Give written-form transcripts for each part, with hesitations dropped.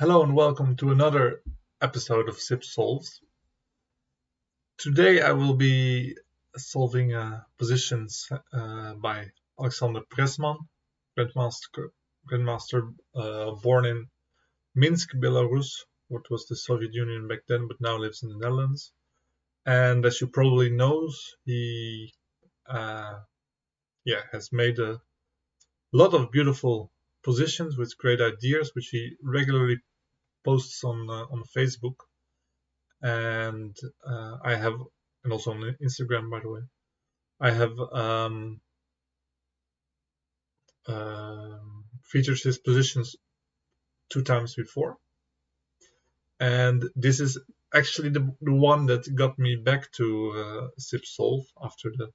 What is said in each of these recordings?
Hello and welcome to another episode of 𝗙𝗧𝗘𝗥. Today I will be solving positions by Alexander PRESMAN, Grandmaster born in Minsk, Belarus, what was the Soviet Union back then, but now lives in the Netherlands. And as you probably know, he has made a lot of beautiful positions with great ideas, which he regularly posts on Facebook, and and also on Instagram, by the way. I have featured his positions 2 times before, and this is actually the one that got me back to 𝗙𝗧𝗘𝗥 after the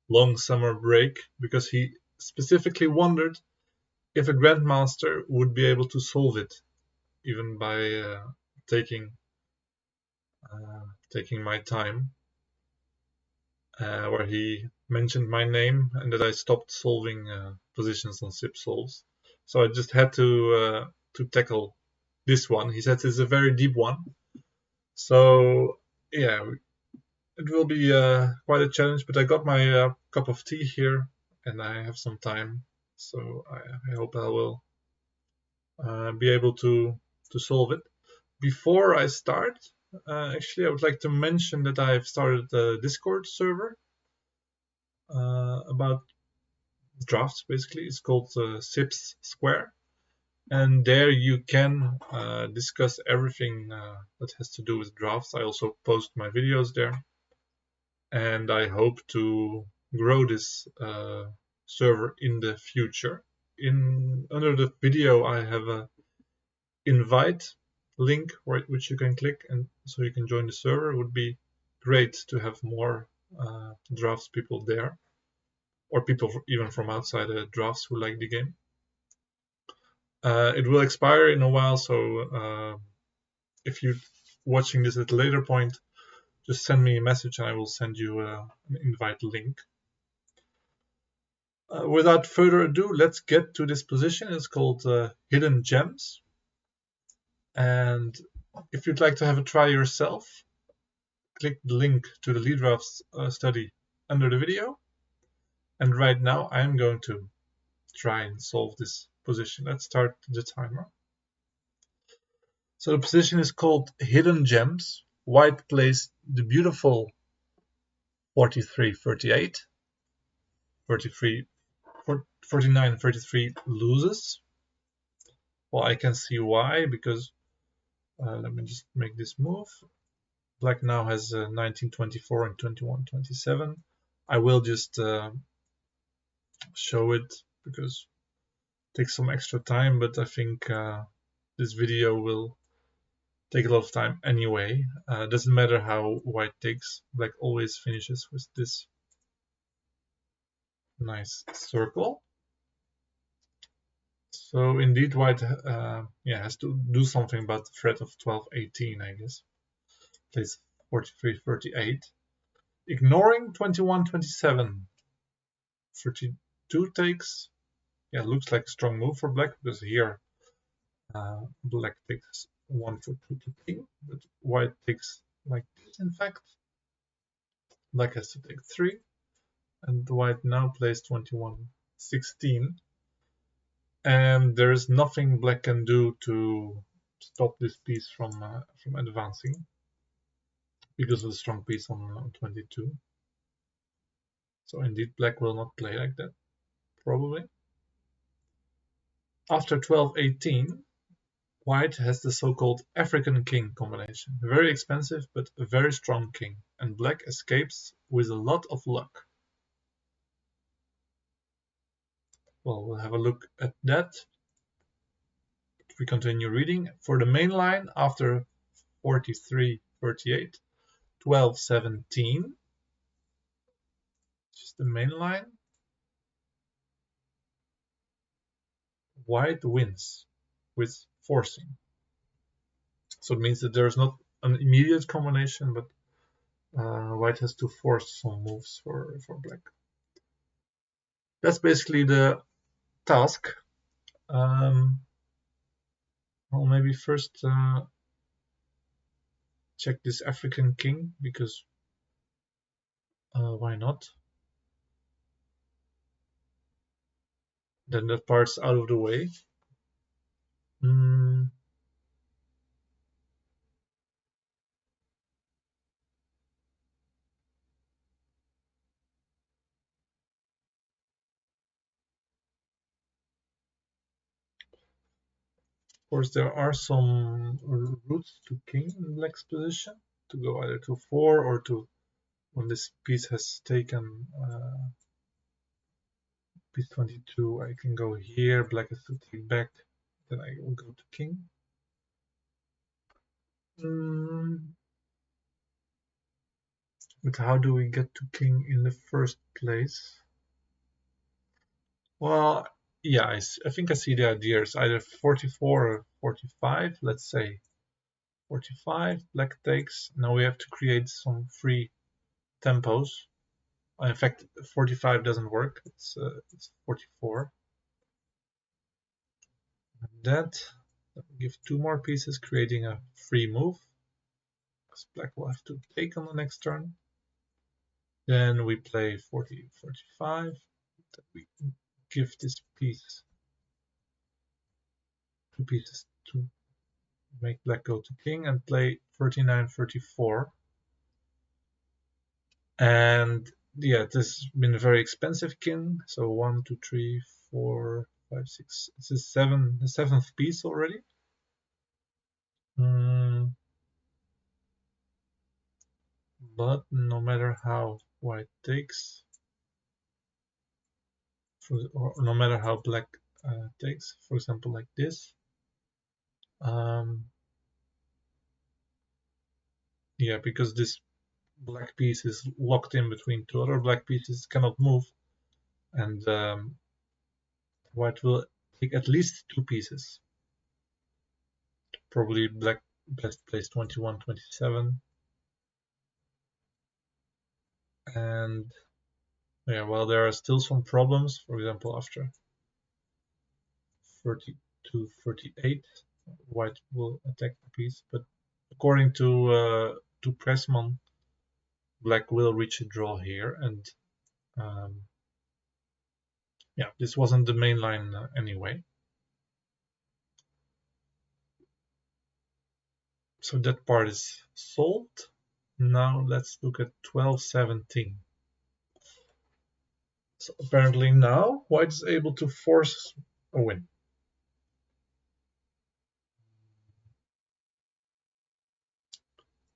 long summer break, because he specifically wondered if a grandmaster would be able to solve it, even by taking my time, where he mentioned my name and that I stopped solving positions on 𝗙𝗧𝗘𝗥. So I just had to tackle this one. He said it's a very deep one, so yeah, it will be quite a challenge. But I got my cup of tea here, and I have some time, so I hope I will be able to solve it. Before I start, actually, I would like to mention that I've started a Discord server about drafts. Basically, it's called 𝗙𝗧𝗘𝗥 Square, and there you can discuss everything that has to do with drafts. I also post my videos there, and I hope to grow this server in the future. Under the video, I have a invite link which you can click, and so you can join the server. It would be great to have more drafts people there, or people even from outside drafts who like the game. It will expire in a while, so if you're watching this at a later point, just send me a message and I will send you an invite link. Without further ado, let's get to this position. It's called Hidden Gems. And if you'd like to have a try yourself, click the link to the 𝗪𝗛𝗥𝗖𝗡 study under the video. And right now I'm going to try and solve this position. Let's start the timer. So the position is called Hidden Gems. White plays the beautiful 43-38. 49-33 loses. Well, I can see why, because let me just make this move. Black now has 19-24 and 21-27. I will just show it because it takes some extra time, but I think this video will take a lot of time anyway. Doesn't matter how white takes, black always finishes with this nice circle. So indeed white has to do something about the threat of 12-18, I guess. Plays 43-38, ignoring 21-27. 32 takes. Yeah, looks like a strong move for black, because here black takes 1 for 2 to king, but white takes like this. In fact, black has to take 3, and white now plays 21-16, and there is nothing black can do to stop this piece from advancing, because of the strong piece on 22. So indeed black will not play like that, probably. After 12-18, white has the so-called African king combination. Very expensive, but a very strong king, and black escapes with a lot of luck. Well, we'll have a look at that. If we continue reading, for the main line, after 43-38, 12-17, which is the main line, white wins with forcing. So it means that there is not an immediate combination, but white has to force some moves for black. That's basically the task. Well, maybe first check this African king, because why not? Then that part's out of the way. Of course, there are some routes to king in black's position, to go either to 4 or to, when this piece has taken piece 22, I can go here, black has to take back, then I will go to king. But how do we get to king in the first place? Well, yeah, I think I see the idea. It's either 44 or 45. Let's say 45, black takes. Now we have to create some free tempos. In fact, 45 doesn't work. It's 44. And that give 2 more pieces, creating a free move, because black will have to take on the next turn. Then we play 40, 45. That we give this piece 2 pieces to make black go to king, and play 39, 34. And yeah, this has been a very expensive king. So 1, 2, 3, 4, 5, 6. This is the 7th piece already. But no matter how white takes, or no matter how black takes, for example, like this. Yeah, because this black piece is locked in between 2 other black pieces, cannot move, and white will take at least 2 pieces. Probably black best plays 21, 27. And yeah, while there are still some problems, for example, after 32, 38, white will attack the piece, but according to PRESMAN, black will reach a draw here, and yeah, this wasn't the main line anyway. So that part is solved. Now let's look at 12-17. So apparently now white is able to force a win.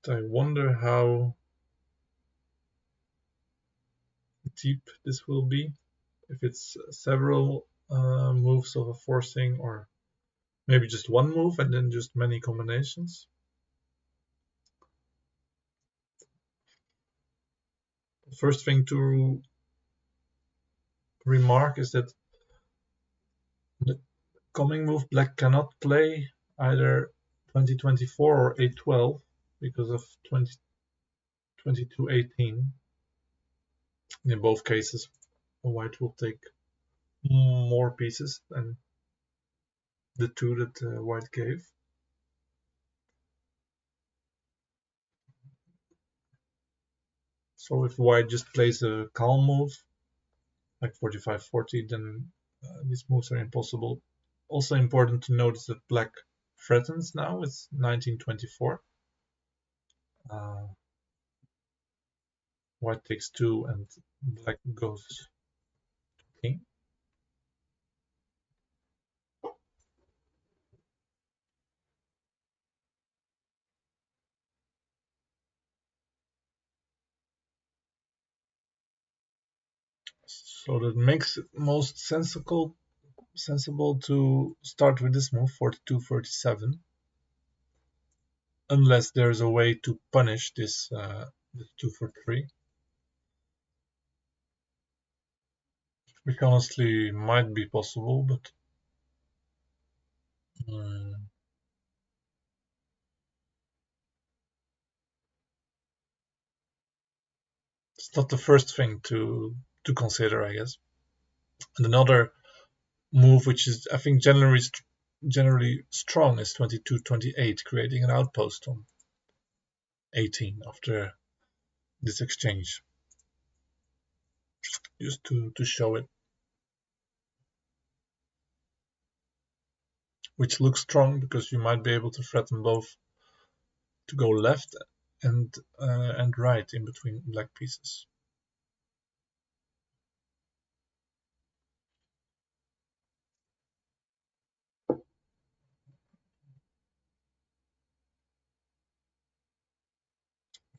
I wonder how deep this will be, if it's several moves of a forcing, or maybe just one move and then just many combinations. The first thing to remark is that the coming move black cannot play either 2024 or 812 because of 2218. In both cases, white will take more pieces than the 2 that white gave. So if white just plays a calm move, like 45-40, then these moves are impossible. Also important to notice that black threatens now with 1924. White takes 2 and black goes king. So that makes it most sensible to start with this move, 42-37, unless there's a way to punish this 2 for 3, which honestly might be possible, but it's not the first thing to consider, I guess. And another move, which is I think generally generally strong is 22-28, creating an outpost on 18 after this exchange, just to show it, which looks strong because you might be able to threaten both to go left and right in between black pieces.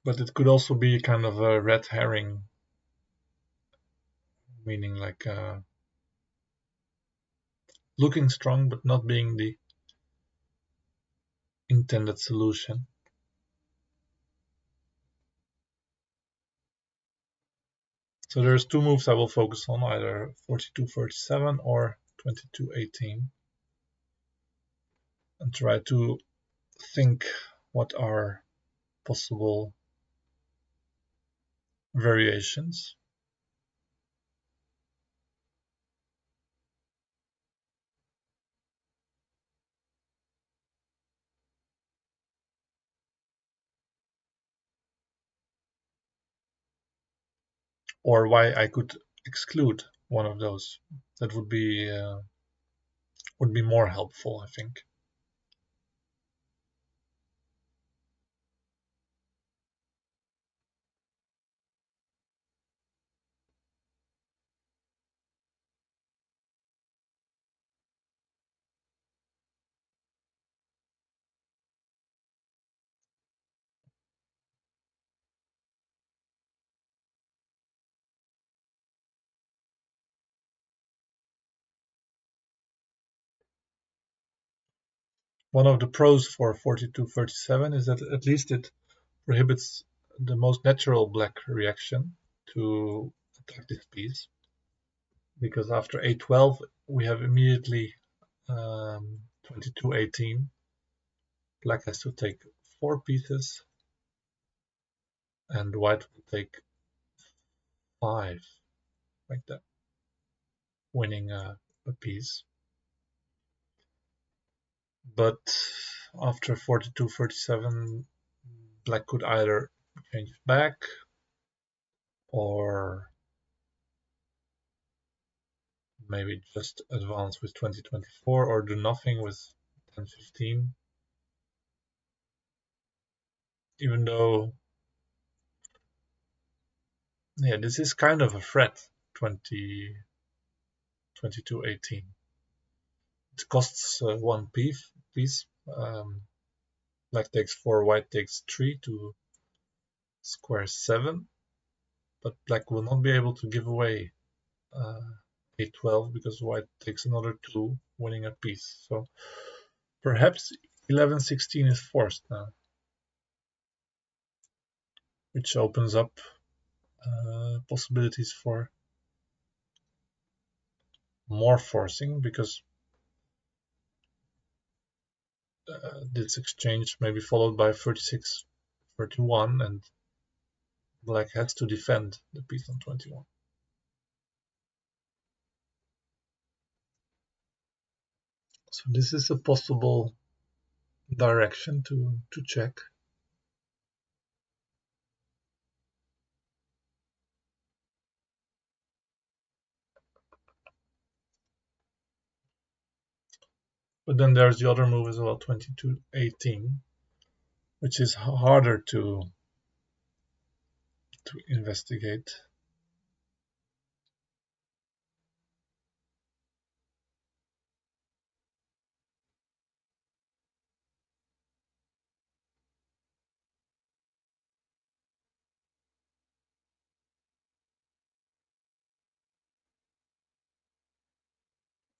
But it could also be kind of a red herring, meaning like looking strong but not being the intended solution. So there's two moves I will focus on, either 42-37 or 22-18, and try to think what are possible variations. Or why I could exclude one of those. That would be more helpful, I think. One of the pros for 42-37 is that at least it prohibits the most natural black reaction to attack this piece, because after a12 we have immediately 22-18. Black has to take 4 pieces and white will take 5, like that, winning a piece. But after 42-37, black could either change back or maybe just advance with 20-24 or do nothing with 10-15. Even though, yeah, this is kind of a threat, 22-18. It costs 1 piece. Black takes 4, white takes 3 to square 7. But black will not be able to give away a12 because white takes another 2, winning a piece. So perhaps 11-16 is forced now, which opens up possibilities for more forcing, because this exchange may be followed by 36-31 and black has to defend the piece on 21. So this is a possible direction to check. But then there's the other move as well, 22-18, which is harder to investigate.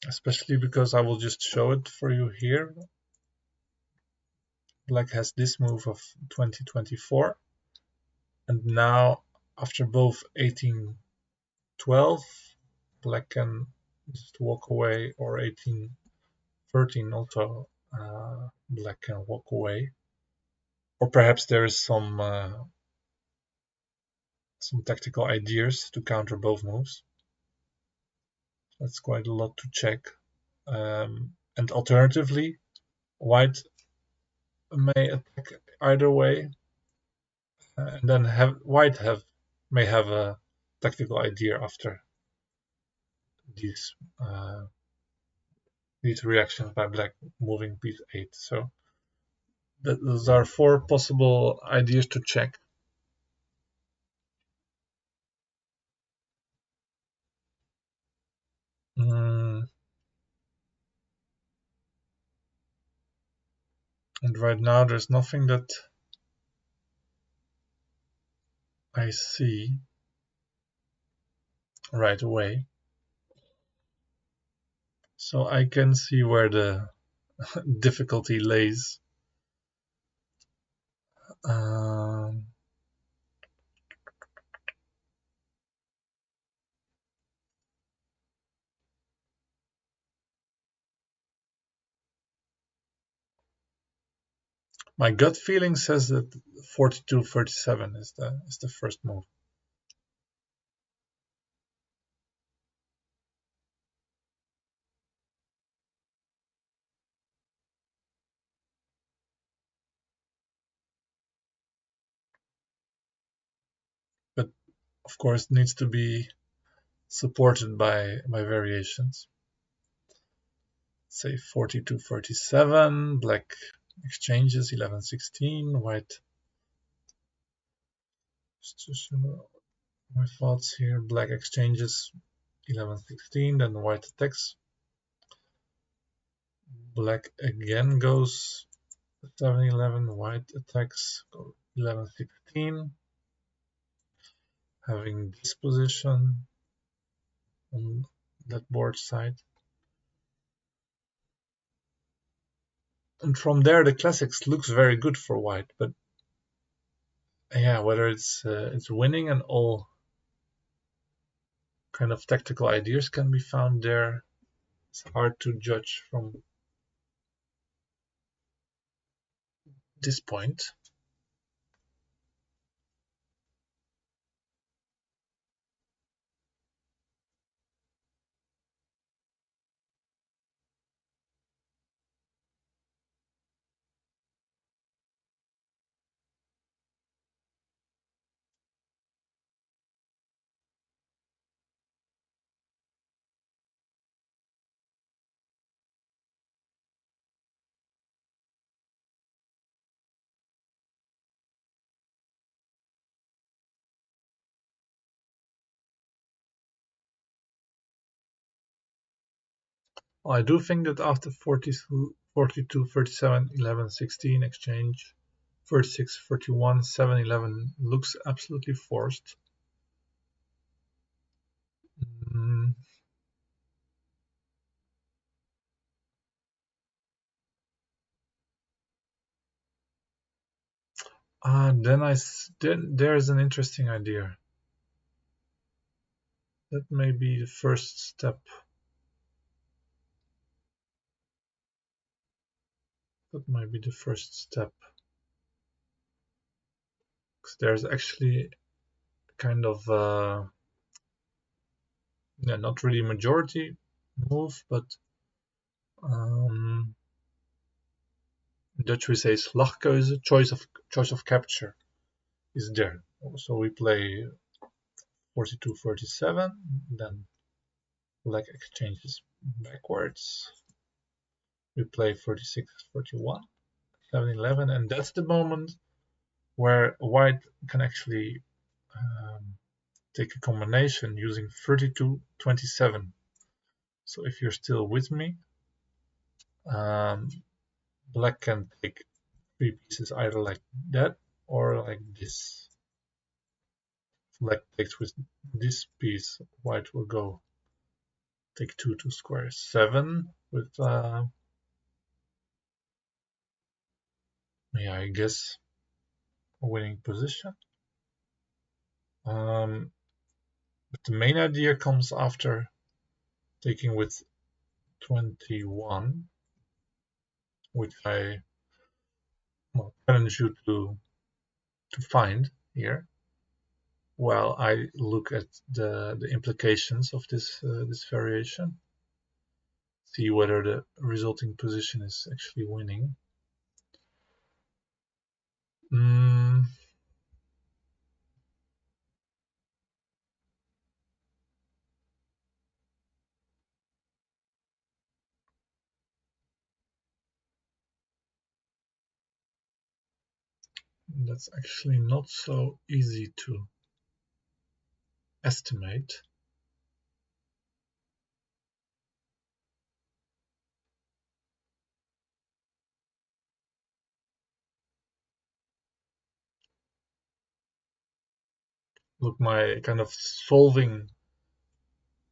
Especially because I will just show it for you here. Black has this move of 20-24, and now after both 18-12, black can just walk away, or 18-13 also black can walk away. Or perhaps there is some tactical ideas to counter both moves. That's quite a lot to check. And alternatively, white may attack either way, and then white may have a tactical idea after these reactions by black moving piece 8. So those are 4 possible ideas to check. And right now there's nothing that I see right away. So I can see where the difficulty lays. My gut feeling says that 42-37 is the first move. But of course it needs to be supported by variations. Say 42-37, black exchanges 11-16, white. My thoughts here, black exchanges 11-16, then white attacks. Black again goes 7-11, white attacks 11-16, having this position on that board side. And from there the classics looks very good for white, but yeah, whether it's winning and all kind of tactical ideas can be found there, it's hard to judge from this point. I do think that after 42-37, 11-16 exchange, 36-41, 7-11 looks absolutely forced. Then there's an interesting idea. That may be the first step. That might be the first step. Because there's actually kind of not really majority move, but Dutch we say slagkeuze, choice of capture is there. So we play 42-37, then black exchanges backwards. We play 46-41, 7-11, and that's the moment where white can actually take a combination using 32-27. So if you're still with me, black can take 3 pieces either like that or like this. Black takes with this piece, white will go take 2 to square 7 with yeah, I guess a winning position. But the main idea comes after taking with 21, which I challenge you to find here while I look at the implications of this variation. see whether the resulting position is actually winning. That's actually not so easy to estimate. Look, my kind of solving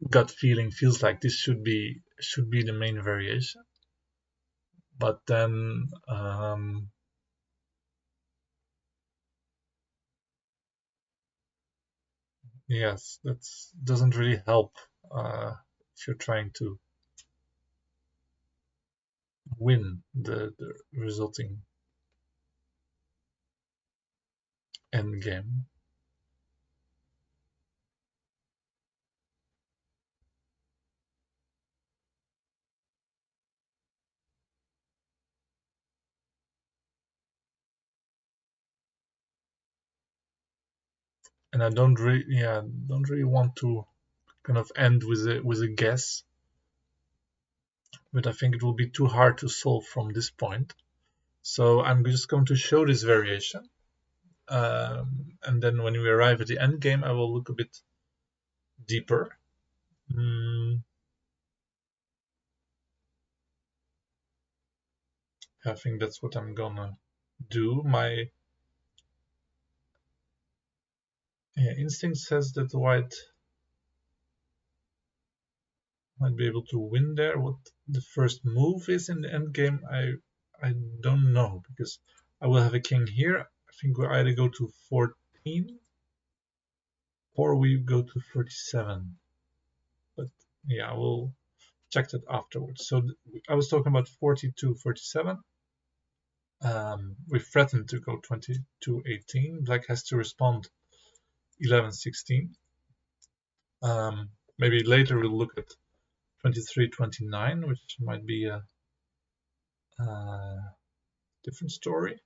gut feeling feels like this should be the main variation, but then yes, that doesn't really help if you're trying to win the resulting endgame. And I don't really want to kind of end with a guess, but I think it will be too hard to solve from this point. So I'm just going to show this variation, and then when we arrive at the end game, I will look a bit deeper. I think that's what I'm gonna do. My instinct says that white might be able to win there. What the first move is in the end game, I don't know, because I will have a king here. I think we'll either go to 14 or we go to 37. But yeah, we'll check that afterwards. So I was talking about 42, 47. We threatened to go 22-18. Black has to respond 11-16. Maybe later we'll look at 23-29, which might be a different story.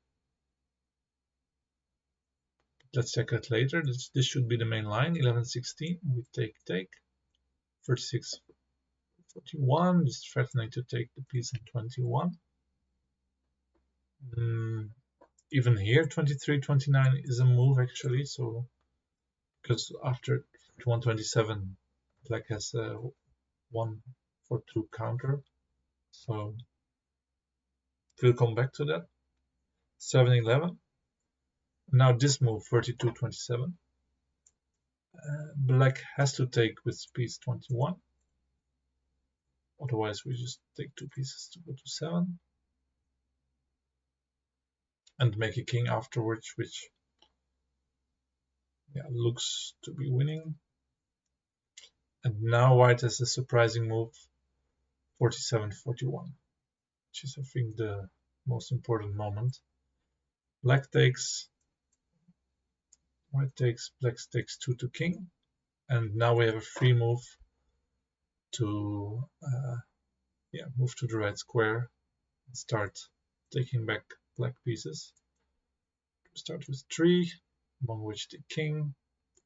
Let's check that later. This should be the main line. 11-16. We take. 36-41. Just threatening to take the piece on 21. Even here, 23-29 is a move actually. So because after 21-27, Black has a 1-for-2 counter. So we'll come back to that. 7-11. Now this move, 32-27. Black has to take with piece 21. Otherwise, we just take two pieces to go to 7. And make a king afterwards, which looks to be winning. And now white has a surprising move, 47-41, which is, I think, the most important moment. Black takes, white takes, black takes 2 to king. And now we have a free move to move to the red square and start taking back black pieces. We start with 3, among which the king,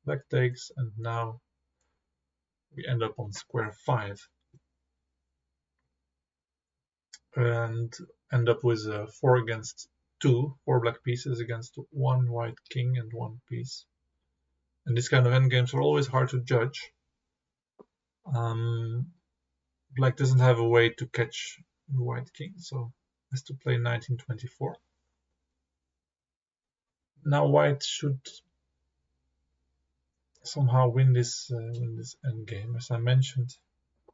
black takes, and now we end up on square 5. And end up with 4 against 2, 4 black pieces against 1 white king and 1 piece. And this kind of endgames are always hard to judge. Black doesn't have a way to catch the white king, so has to play 19-24. Now white should somehow win this endgame. As I mentioned, I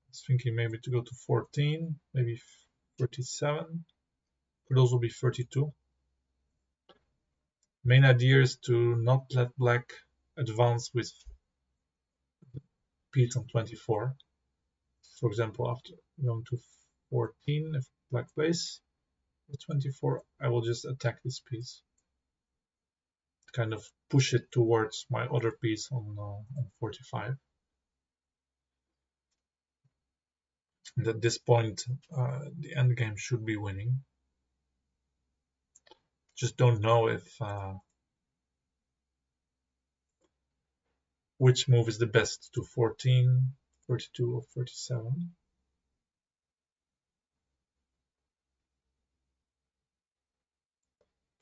was thinking maybe to go to 14, maybe 37. Could also be 32. Main idea is to not let black advance with piece on 24. For example, after going to 14, if black plays with 24, I will just attack this piece. Kind of push it towards my other piece on 45. And at this point, the endgame should be winning. Just don't know if which move is the best, to 14, 42, or 37.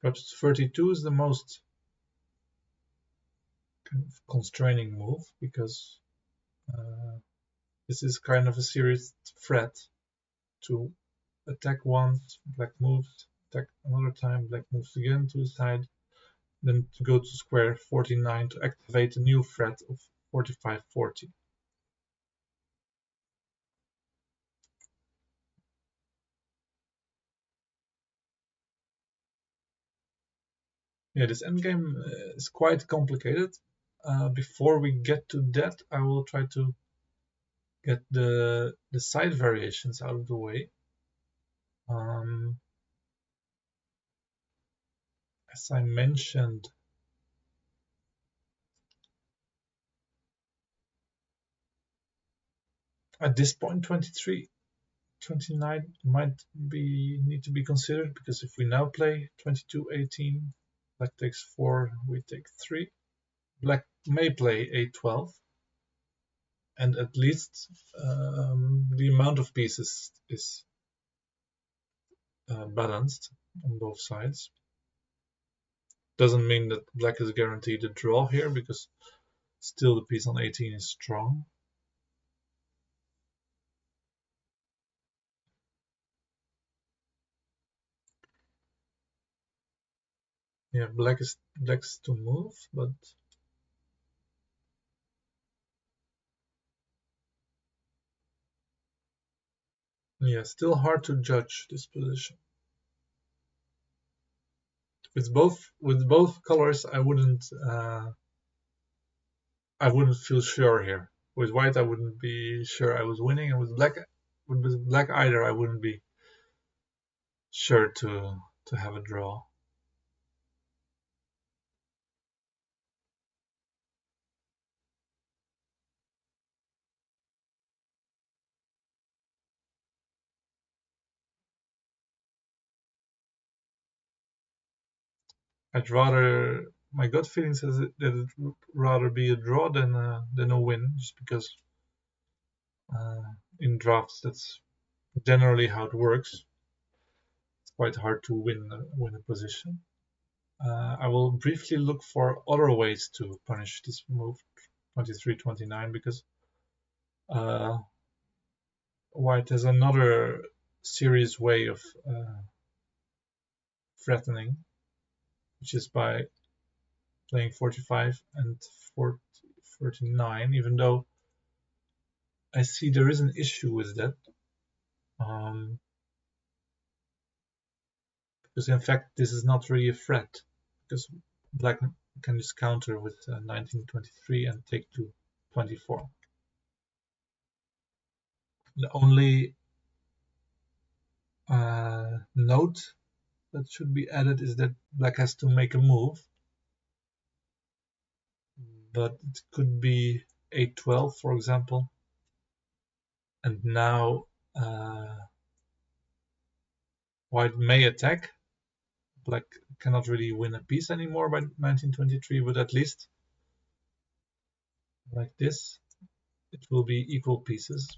Perhaps 32 is the most kind of constraining move, because this is kind of a serious threat to attack once, black moves, attack another time, black moves again to the side, then to go to square 49 to activate a new threat of 45-40. Yeah, this endgame is quite complicated. Before we get to that, I will try to get the side variations out of the way. As I mentioned, at this point 23, 29 might need to be considered, because if we now play 22, 18, black takes 4, we take 3. Black may play 8, 12, and at least the amount of pieces is balanced on both sides. Doesn't mean that black is guaranteed a draw here, because still the piece on 18 is strong. Yeah, black's to move, but yeah, still hard to judge this position. With both colors, I wouldn't feel sure here. With white, I wouldn't be sure I was winning, and with black either, I wouldn't be sure to have a draw. My gut feeling says that it would rather be a draw than a win, just because in drafts that's generally how it works. It's quite hard to win a position. I will briefly look for other ways to punish this move 23, 29, because white has another serious way of threatening, which is by playing 45 and 49, even though I see there is an issue with that. Because in fact this is not really a threat, because black can just counter with 1923 and take to 24. The only note that should be added is that black has to make a move, but it could be 8-12, for example, and now white may attack. Black cannot really win a piece anymore by 1923, but at least like this it will be equal pieces,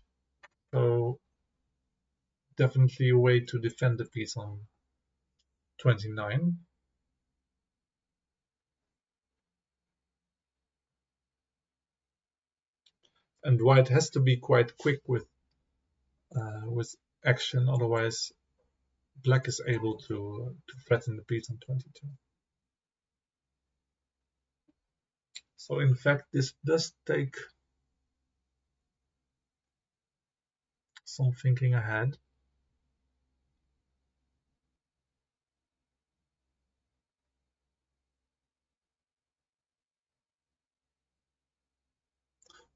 so definitely a way to defend the piece on 29. And white has to be quite quick with action, otherwise black is able to threaten the piece on 22. So in fact this does take some thinking ahead.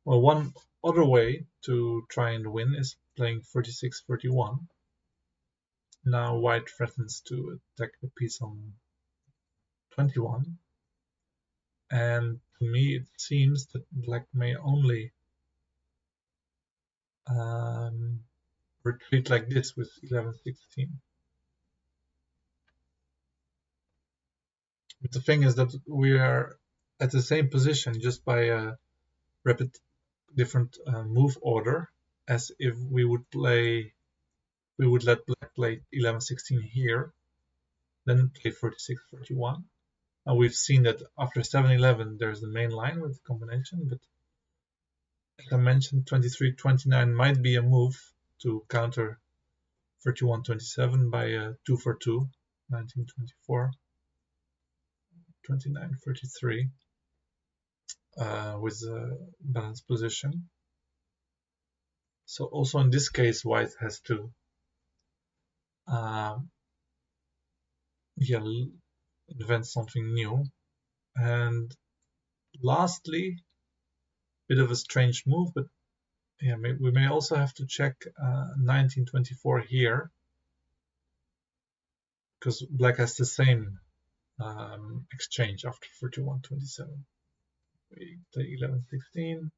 Well, one other way to try and win is playing 36-31. Now white threatens to attack the piece on 21, and to me it seems that black may only retreat like this with 11-16. But the thing is that we are at the same position just by a different move order, as if we would let black play 11-16 here, then play 36-31. Now we've seen that after 7-11 there's the main line with the combination, but as I mentioned, 23-29 might be a move to counter 31-27 by 2 for 2, 19-24, 29-33 with a balanced position. So also in this case, white has to invent something new. And lastly, bit of a strange move, but yeah, we may also have to check 19-24 here, because black has the same exchange after 31-27. We play 11-16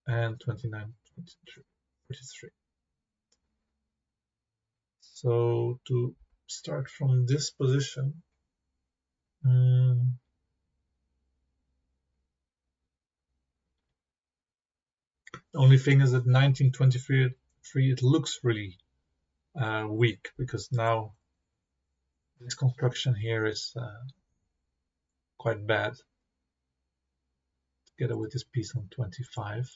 and 29-33. So to start from this position, the only thing is that 19-23 it looks really weak, because now this construction here is quite bad, together with this piece on 25.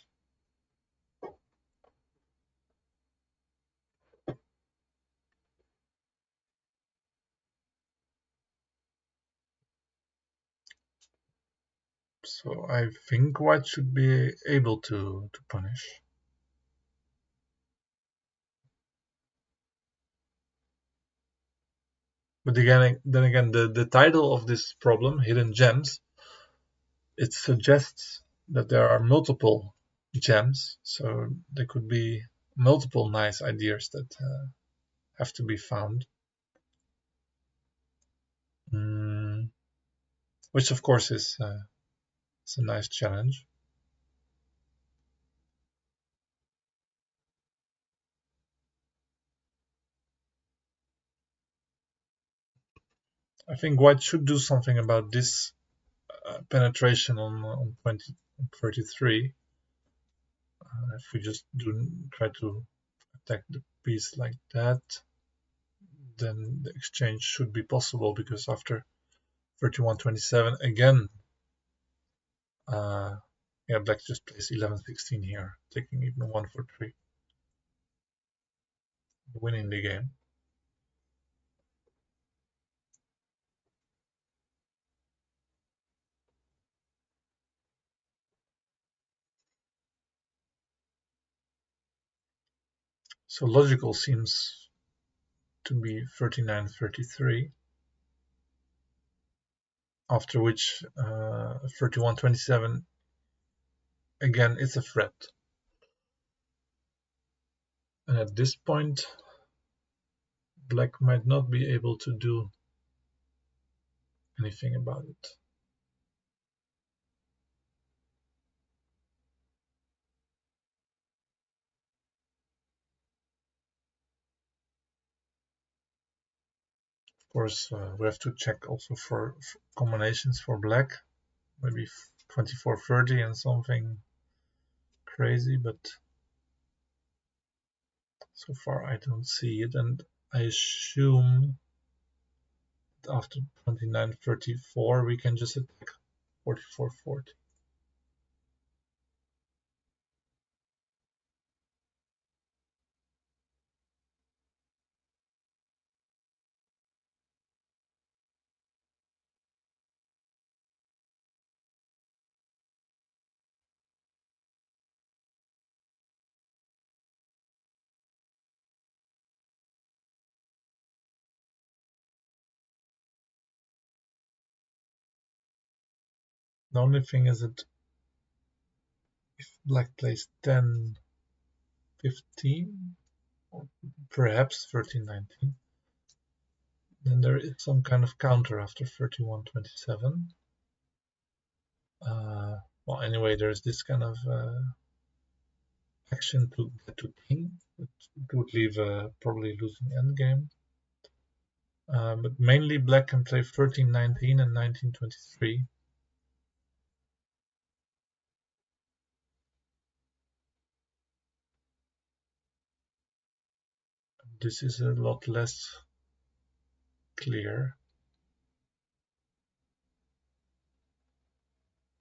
So I think white should be able to punish. But then again, the title of this problem, Hidden Gems, it suggests that there are multiple gems, so there could be multiple nice ideas that have to be found. Which of course is it's a nice challenge. I think white should do something about this penetration on 33. If we just try to attack the piece like that, then the exchange should be possible, because after 31-27 again, black just plays 11-16 here, taking even 1 for 3, winning the game. So logical seems to be 39-33, after which 31-27 again it's a threat. And at this point, black might not be able to do anything about it. Of course, we have to check also for combinations for black, maybe 24-30 and something crazy, but so far I don't see it, and I assume that after 29-34 we can just attack 44-40. The only thing is that if black plays 10-15, or perhaps 13-19, then there is some kind of counter after 31-27. Well, anyway, there's this kind of action to get to king, It would leave a probably losing endgame. But mainly black can play 1319 and 1923. This is a lot less clear,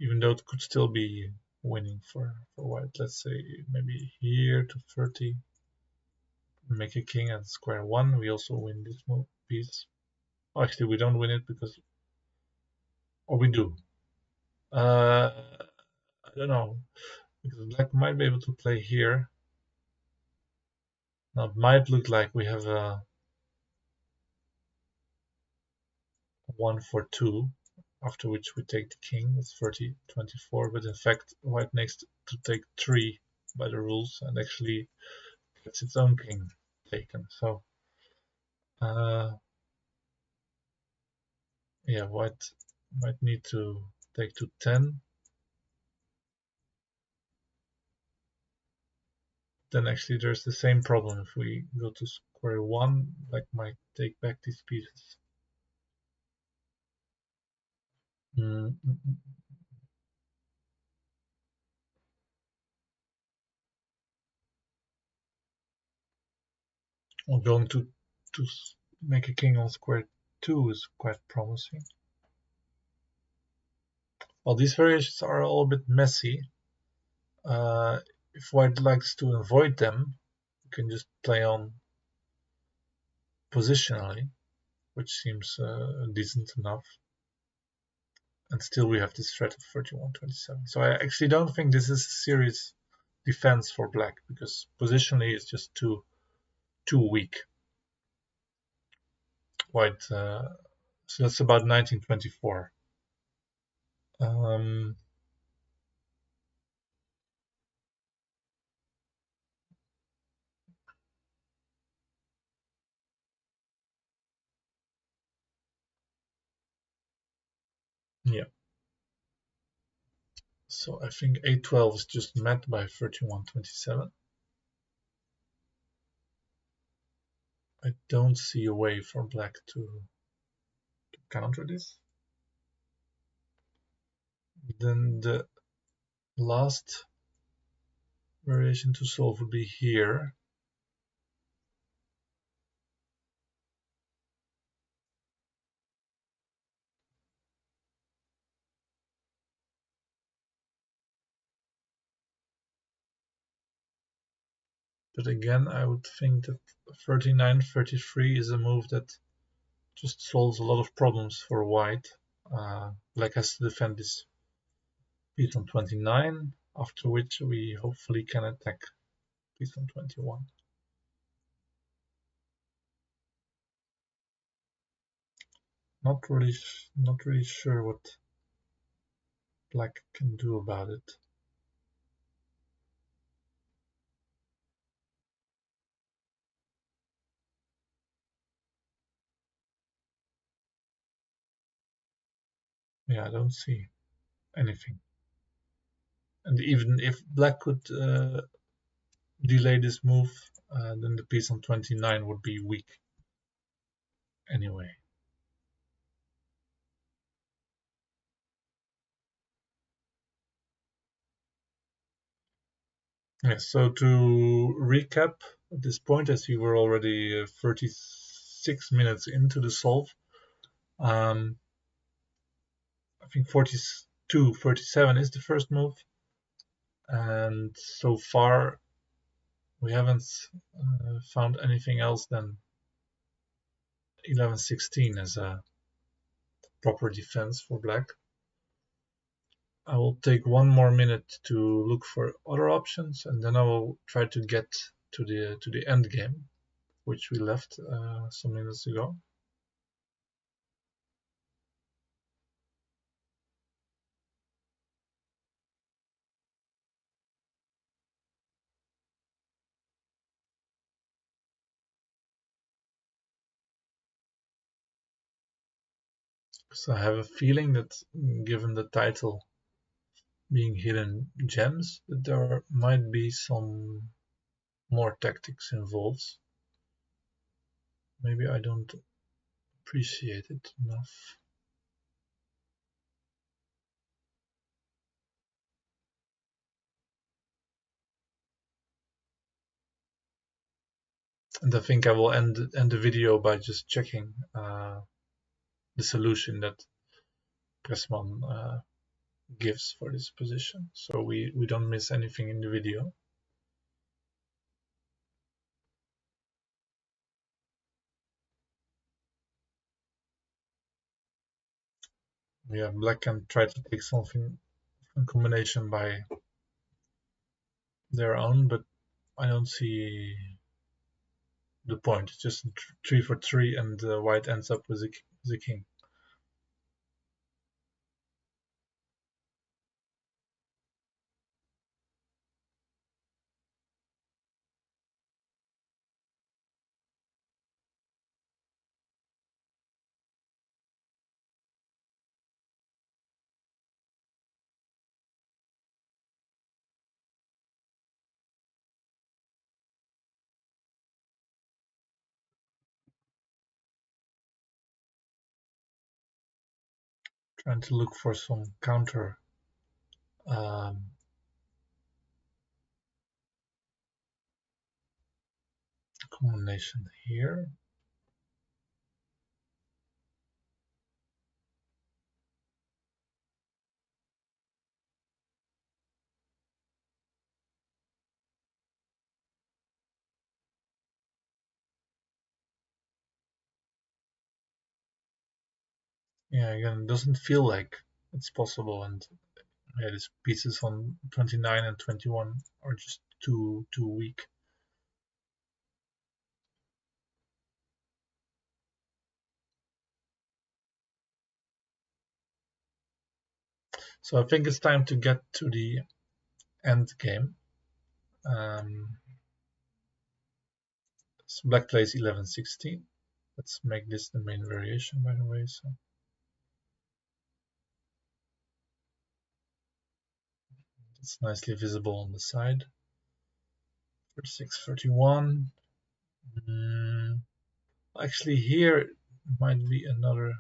even though it could still be winning for white. Let's say maybe here to 30, make a king and square 1. We also win this move piece. Oh, actually, we don't win it because, or we do. I don't know, because black might be able to play here. Now it might look like we have a 1 for 2, after which we take the king with 30, 24, but in fact white needs to take 3 by the rules and actually gets its own king taken. So yeah, white might need to take to 10. Then actually there's the same problem. If we go to square 1, black might take back these pieces. I'm going to make a king on square 2 is quite promising. Well, these variations are all a bit messy. If white likes to avoid them, you can just play on positionally, which seems decent enough. And still we have this threat of 31-27. So I actually don't think this is a serious defense for black, because positionally it's just too weak. White, so that's about 1924. Yeah. So I think A12 is just met by 31-27. I don't see a way for black to counter this. Then the last variation to solve would be here. But again, I would think that 39-33 is a move that just solves a lot of problems for white. Black has to defend this piece on 29, after which we hopefully can attack piece on 21. Not really sure what black can do about it. Yeah, I don't see anything. And even if black could delay this move, then the piece on 29 would be weak anyway. Yes, so to recap at this point, as we were already 36 minutes into the solve, I think 42-37 is the first move, and so far we haven't found anything else than 11-16 as a proper defense for black. I will take one more minute to look for other options, and then I will try to get to the end game, which we left some minutes ago. So I have a feeling that, given the title being hidden gems, that there might be some more tactics involved. Maybe I don't appreciate it enough. And I think I will end the video by just checking the solution that PRESMAN gives for this position, so we don't miss anything in the video. Yeah, black can try to take something in combination by their own, but I don't see the point. It's just 3 for 3, and white ends up with the king. Trying to look for some counter combination here. Yeah, again, it doesn't feel like it's possible, and yeah, these pieces on 29 and 21 are just too weak. So I think it's time to get to the end game. So black plays 11-16. Let's make this the main variation, by the way. So it's nicely visible on the side. 36-31. Actually, here might be another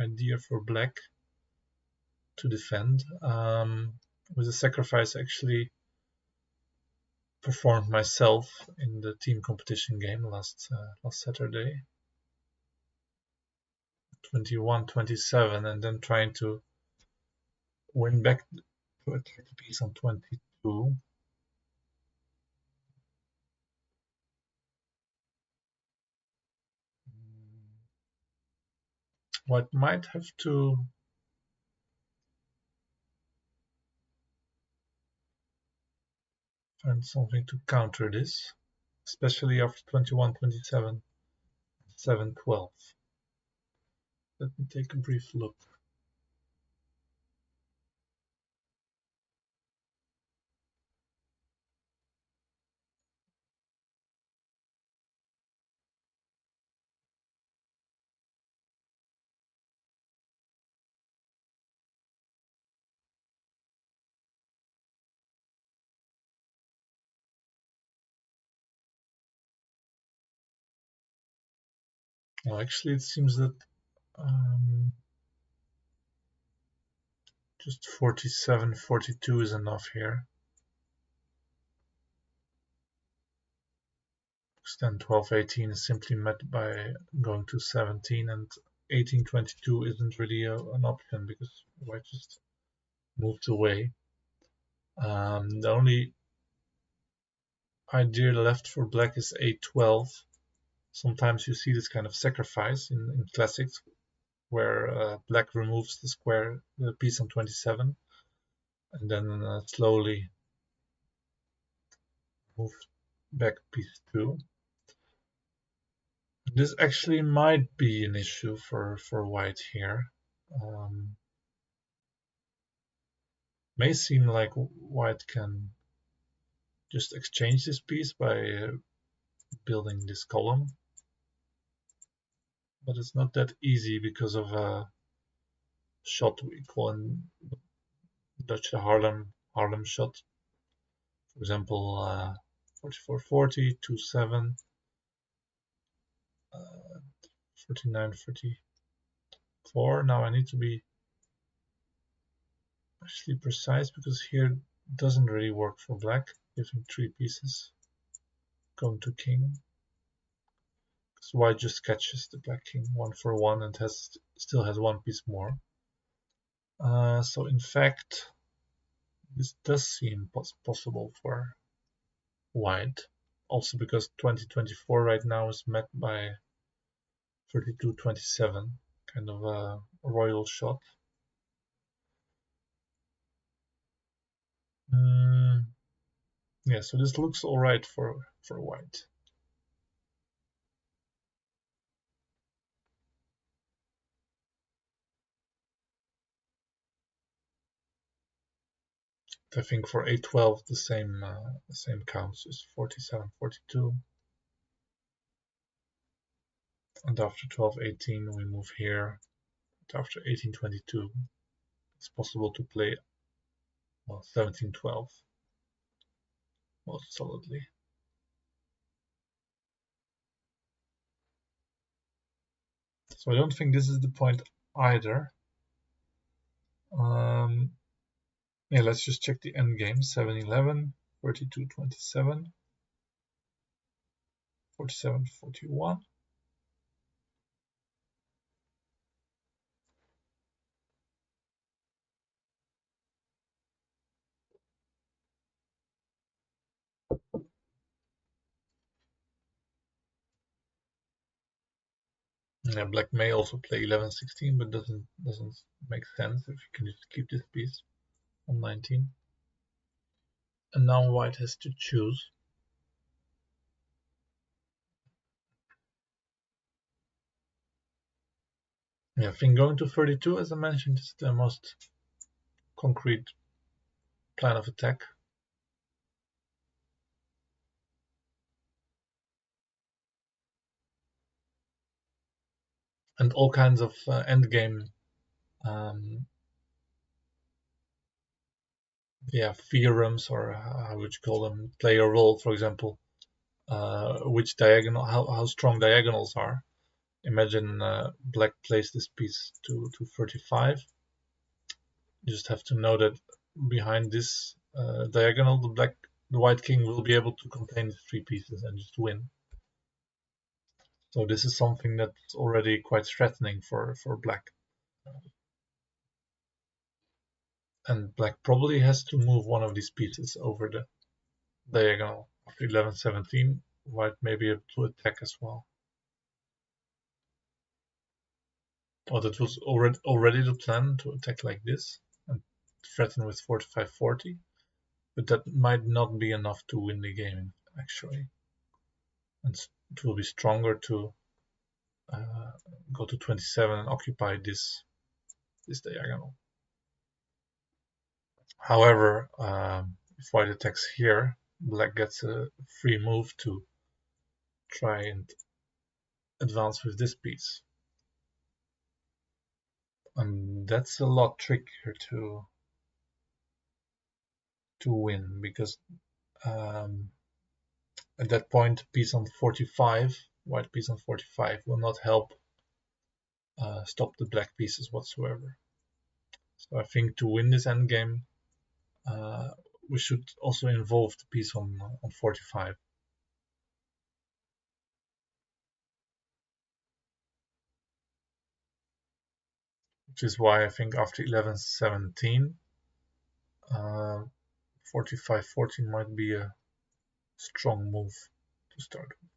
idea for black to defend. With a sacrifice, actually performed myself in the team competition game last Saturday. 21-27, and then trying to win back to attack the piece on 22. White might have to find something to counter this, especially after 21-27, 7-12. Let me take a brief look. Well, actually, it seems that just 47-42 is enough here. Because then 12-18 is simply met by going to 17, and 18-22 isn't really an option because white just moved away. The only idea left for black is 8-12. Sometimes you see this kind of sacrifice in classics, where black removes the piece on 27, and then slowly move back piece 2. This actually might be an issue for white here. May seem like white can just exchange this piece by building this column, but it's not that easy because of a shot we call in Dutch the Haarlem shot. For example, 44, 40, 2, 7, 49, 44. Now I need to be actually precise because here it doesn't really work for black, giving 3 pieces, going to king. So white just catches the black king 1 for 1 and still has 1 piece more. So in fact, this does seem possible for white, also because 2024 right now is met by 32-27, kind of a royal shot. Yeah, so this looks alright for white. I think for A12 the same counts is 47, 42. And after 12-18 we move here. And after 18-22 it's possible to play 17-12 most solidly. So I don't think this is the point either. Yeah, let's just check the end game. 7-11, 32-27, 47-41. Yeah, black may also play 11-16, but doesn't make sense if you can just keep this piece on 19. And now white has to choose. Yeah, I think going to 32, as I mentioned, is the most concrete plan of attack. And all kinds of endgame theorems, or how would you call them, play a role. For example, which diagonal, how strong diagonals are. Imagine black plays this piece to 35. You just have to know that behind this diagonal, the white king will be able to contain the 3 pieces and just win. So this is something that's already quite threatening for black. And black probably has to move one of these pieces over the diagonal. After 11-17, white may be able to attack as well. Oh, that was already the plan, to attack like this and threaten with 45-40, but that might not be enough to win the game actually. And it will be stronger to go to 27 and occupy this diagonal. However, if white attacks here, black gets a free move to try and advance with this piece. And that's a lot trickier to win, because at that point, piece on 45, white piece on 45 will not help stop the black pieces whatsoever. So I think to win this endgame, we should also involve the piece on 45. Which is why I think after 11-17, 45-40 might be a strong move to start with.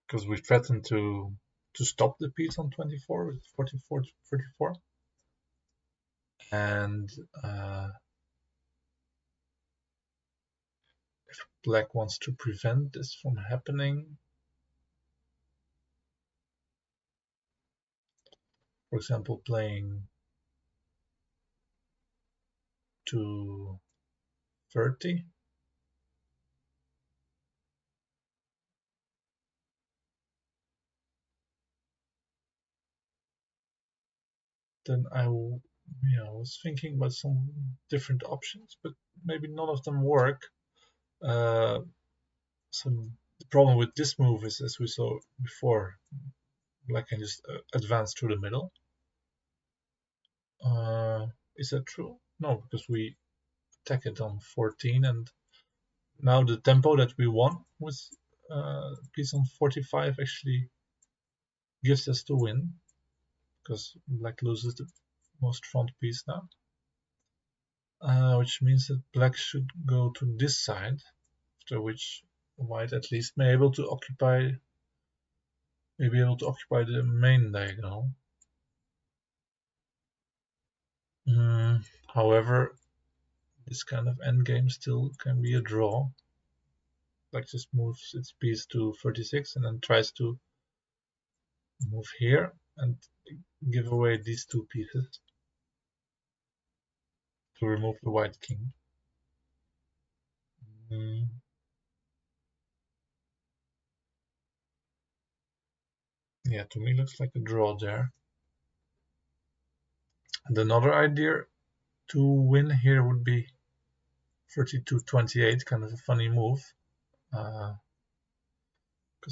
Because we threatened to stop the piece on 24 with 44-34. And if black wants to prevent this from happening, for example, playing to 30, then I was thinking about some different options, but maybe none of them work. So the problem with this move is, as we saw before, black can just advance through the middle. Is that true? No, because we attack it on 14, and now the tempo that we won with piece on 45 actually gives us the win, because black loses the most front piece now. Which means that black should go to this side, after which white at least may be able to occupy the main diagonal. However, this kind of endgame still can be a draw. Black just moves its piece to 36 and then tries to move here and give away these two pieces to remove the white king. Yeah, to me looks like a draw there. And another idea to win here would be 32-28, kind of a funny move. Because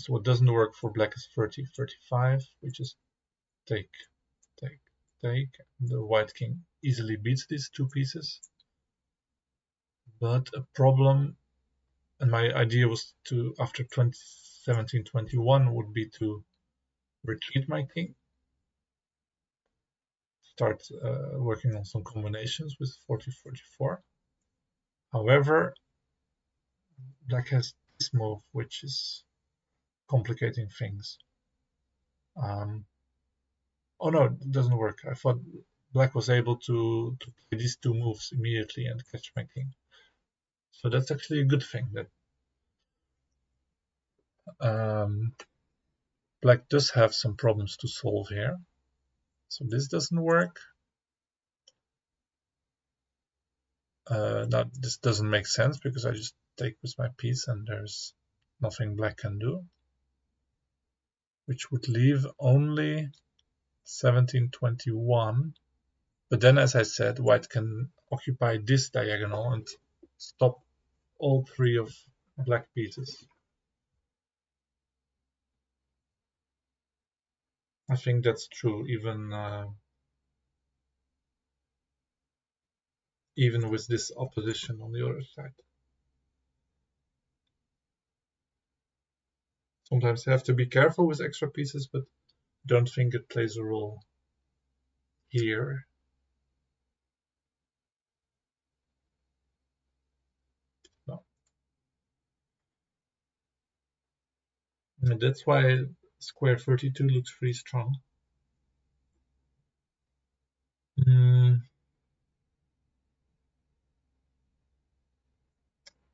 what doesn't work for black is 30-35. We just take. The white king easily beats these two pieces. But a problem, and my idea was to, after 17-21, would be to retreat my king, start working on some combinations with 40-44. However, black has this move, which is complicating things. Oh no, it doesn't work. I thought black was able to play these two moves immediately and catch my king. So that's actually a good thing, that black does have some problems to solve here. So this doesn't work. Now this doesn't make sense because I just take with my piece and there's nothing black can do, which would leave only 17-21. But then, as I said, white can occupy this diagonal and stop all three of black pieces. I think that's true, even with this opposition on the other side. Sometimes you have to be careful with extra pieces, but don't think it plays a role here. No. And that's why square 32 looks pretty strong.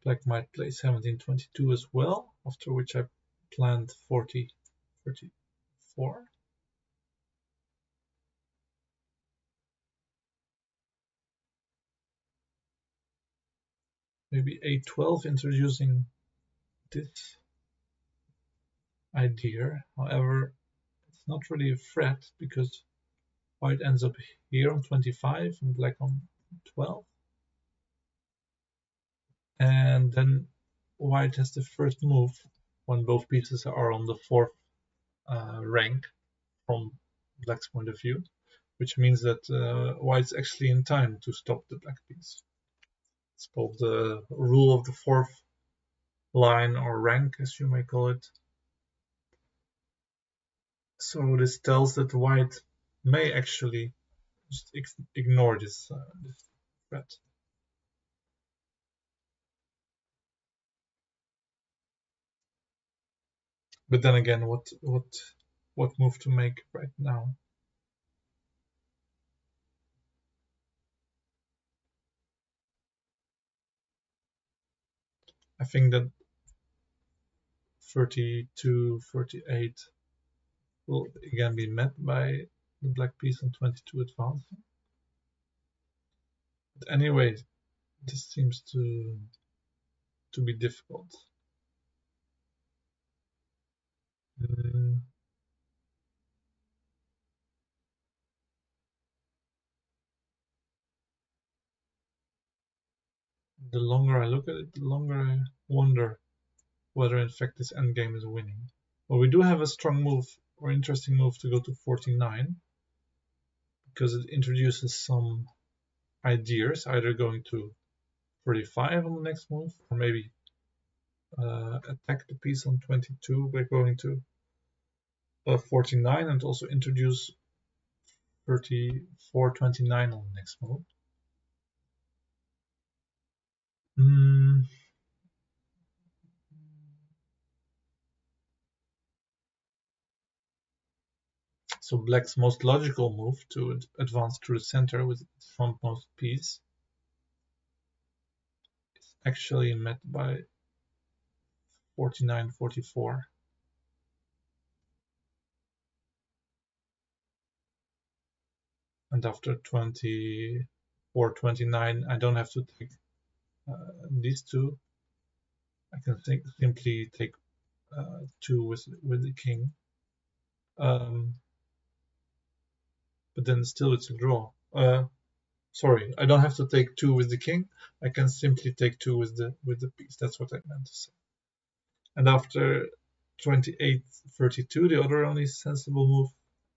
Black might play 17-22 as well, after which I planned 40-34. Maybe a12, introducing this idea. However, it's not really a threat because white ends up here on 25 and black on 12. And then white has the first move when both pieces are on the fourth rank from black's point of view, which means that white's actually in time to stop the black piece. It's called the rule of the fourth line, or rank, as you may call it. So this tells that white may actually just ignore this threat. But then again, what move to make right now? I think that 32-48 will again be met by the black piece on 22 advancing. But anyway, this seems to be difficult. the longer I look at it, the longer I wonder whether in fact this endgame is winning. Well, we do have a strong move or interesting move to go to 49 because it introduces some ideas, either going to 35 on the next move or maybe attack the piece on 22 by going to 49 and also introduce 34-29 on the next move. So black's most logical move to advance through the center with its frontmost piece is actually met by 49-44. And after 24-29, I don't have to take these two. I can simply take 2 with the king. But then still it's a draw. Sorry, I don't have to take 2 with the king. I can simply take 2 with the piece. That's what I meant to say. And after 28-32, the other only sensible move,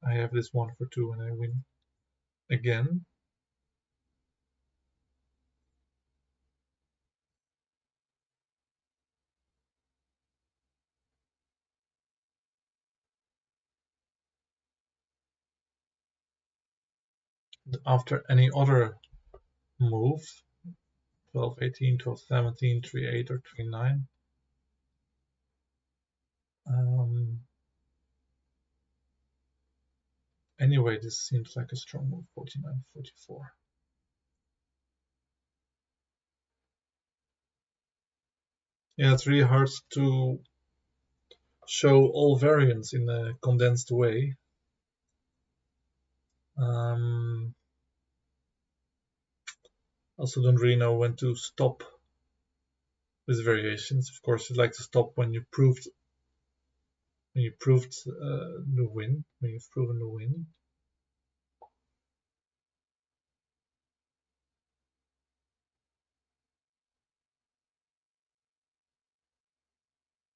I have this 1 for 2 and I win again. After any other move, 12-18, 12-17, 3-8 or 3-9, anyway, this seems like a strong move, 49-44. Yeah, it's really hard to show all variants in a condensed way. Also don't really know when to stop with variations. Of course, you'd like to stop when you proved the win, when you've proven the win.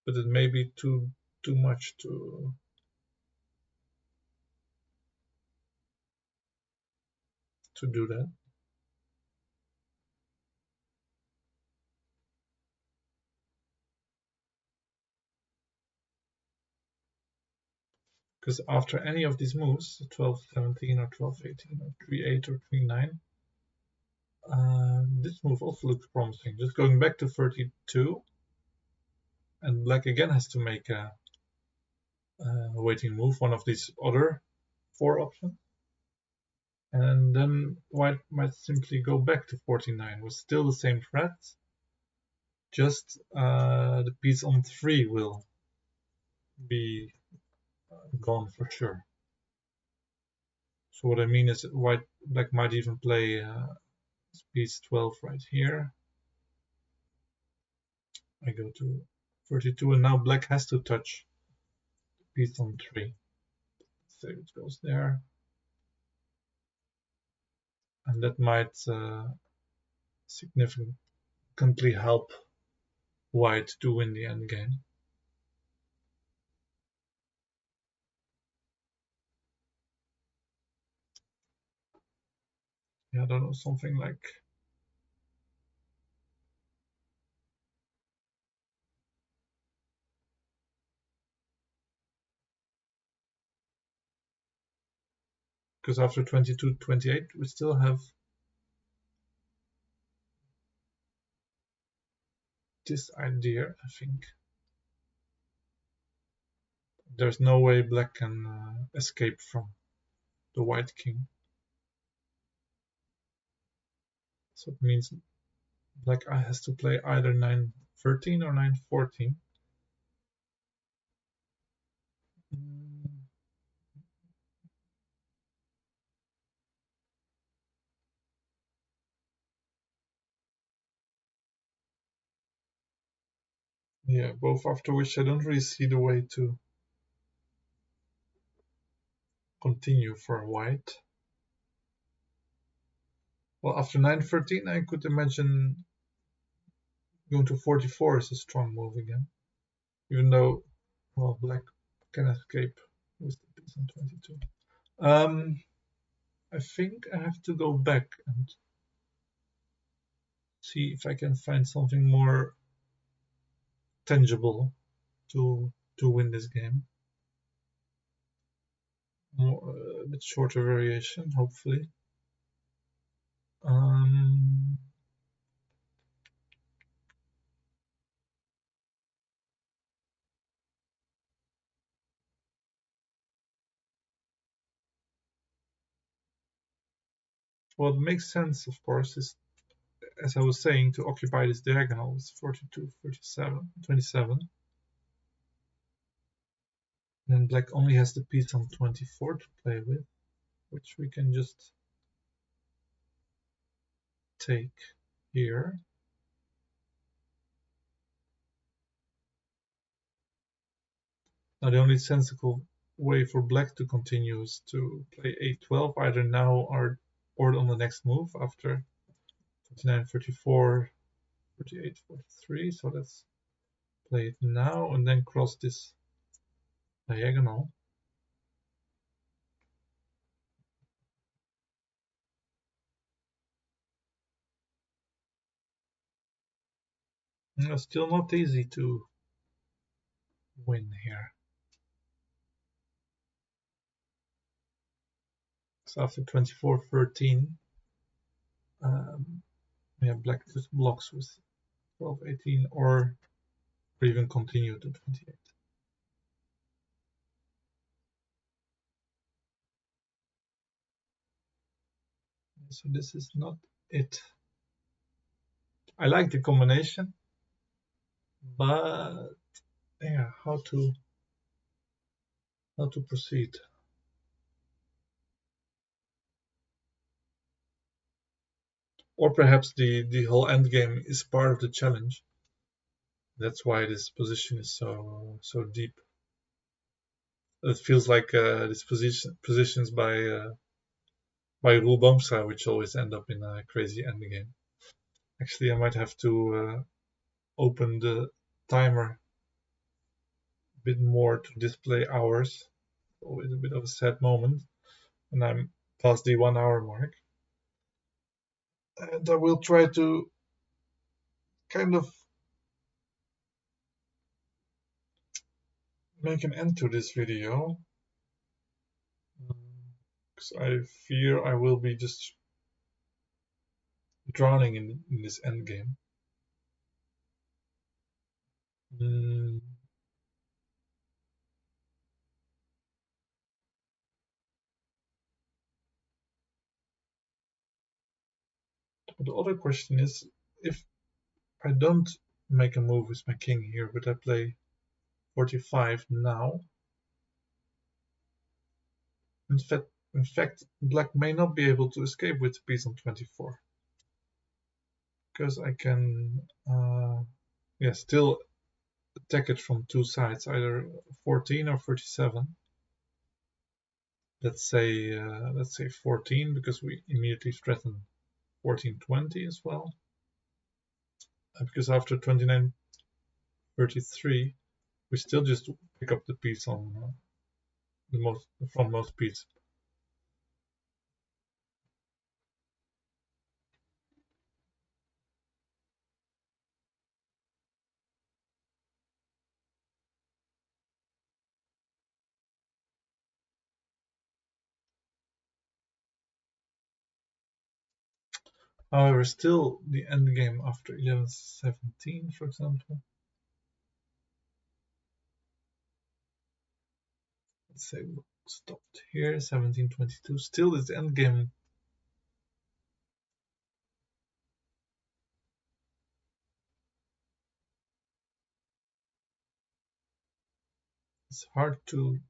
But it may be too much to do that. Because after any of these moves, 12-17 or 12-18 or 3-8 or 3-9, this move also looks promising. Just going back to 32, and black again has to make a waiting move, one of these other 4 options. And then white might simply go back to 49 with still the same threats, just the piece on 3 will be gone for sure. So what I mean is black might even play piece 12 right here. I go to 32 and now black has to touch the piece on 3. So it goes there. And that might significantly help white to win the endgame. Yeah, I don't know, something like because after 22-28 we still have this idea, I think. There's no way black can escape from the white king. So it means black has to play either 9-13 or 9-14. Yeah, both after which I don't really see the way to continue for white. Well, after 9-13 I could imagine Going to 44 is a strong move again, even though, well, black can escape with the piece on 22. I think I have to go back and see if I can find something more tangible to win this game. A bit shorter variation, hopefully. What makes sense, of course, is, as I was saying, to occupy this diagonal with 42, 47, 27. Then black only has the piece on 24 to play with, which we can just take here. Now the only sensible way for black to continue is to play a12 either now or on the next move after 29, 34, 48, 43. So let's play it now and then cross this diagonal. It's still not easy to win here. So after 24, 13, we have black just blocks with 12, 18, or even continue to 28. So this is not it. I like the combination, but yeah, how to proceed? Or perhaps the whole endgame is part of the challenge. That's why this position is so deep. It feels like these positions by 𝗪𝗚𝗏𝗧𝗘, which always end up in a crazy endgame. Actually, I might have to open the timer a bit more to display hours. Always a bit of a sad moment, and I'm past the 1 hour mark. And I will try to kind of make an end to this video, because I fear I will be just drowning in this endgame. But the other question is, if I don't make a move with my king here, but I play 45 now, in fact, black may not be able to escape with the piece on 24, because I can still attack it from two sides, either 14 or 37. Let's say 14, because we immediately threaten 14, 20 as well. Because after 29, 33, we still just pick up the piece on the frontmost piece. However, still the endgame after 11-17, for example. Let's say we stopped here, 17-22. Still, this endgame is hard to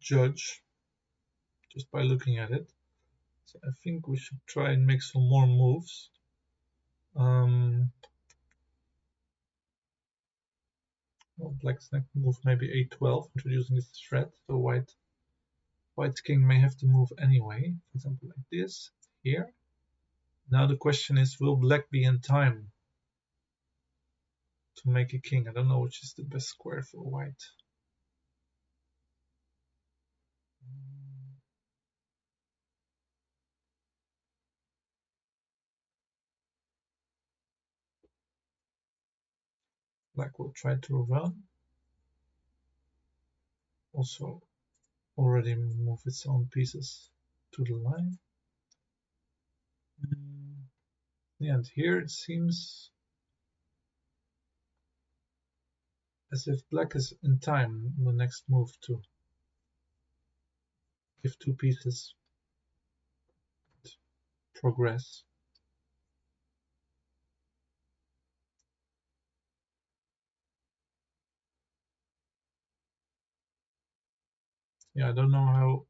judge just by looking at it. So I think we should try and make some more moves. Well, black's next move maybe a12, introducing this threat. So white's king may have to move anyway, for example like this here. Now the question is, will black be in time to make a king. I don't know which is the best square for white. Black will try to run. Also already move its own pieces to the line. And here it seems as if black is in time the next move to give two pieces progress. Yeah, I don't know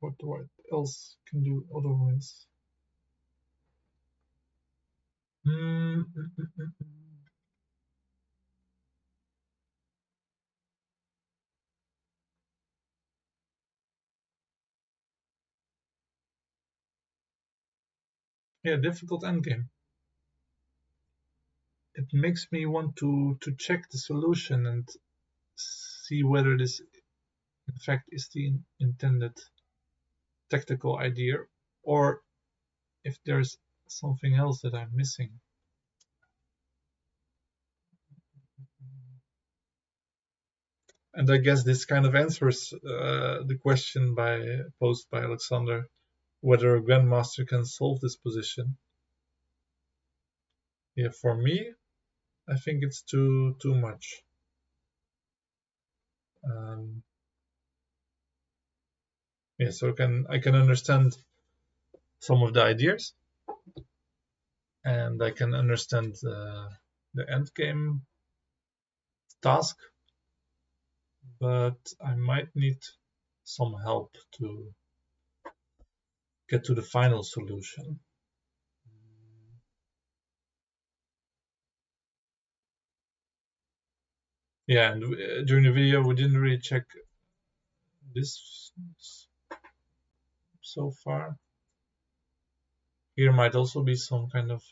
what the white else can do otherwise. Yeah, difficult endgame. It makes me want to check the solution and see whether this in fact is the intended tactical idea, or if there's something else that I'm missing. And I guess this kind of answers the question posed by Alexander, whether a grandmaster can solve this position. Yeah, for me, I think it's too much. Yeah, so I can understand some of the ideas, and I can understand the end game task, but I might need some help to get to the final solution. Yeah, and during the video we didn't really check this so far. Here might also be some kind of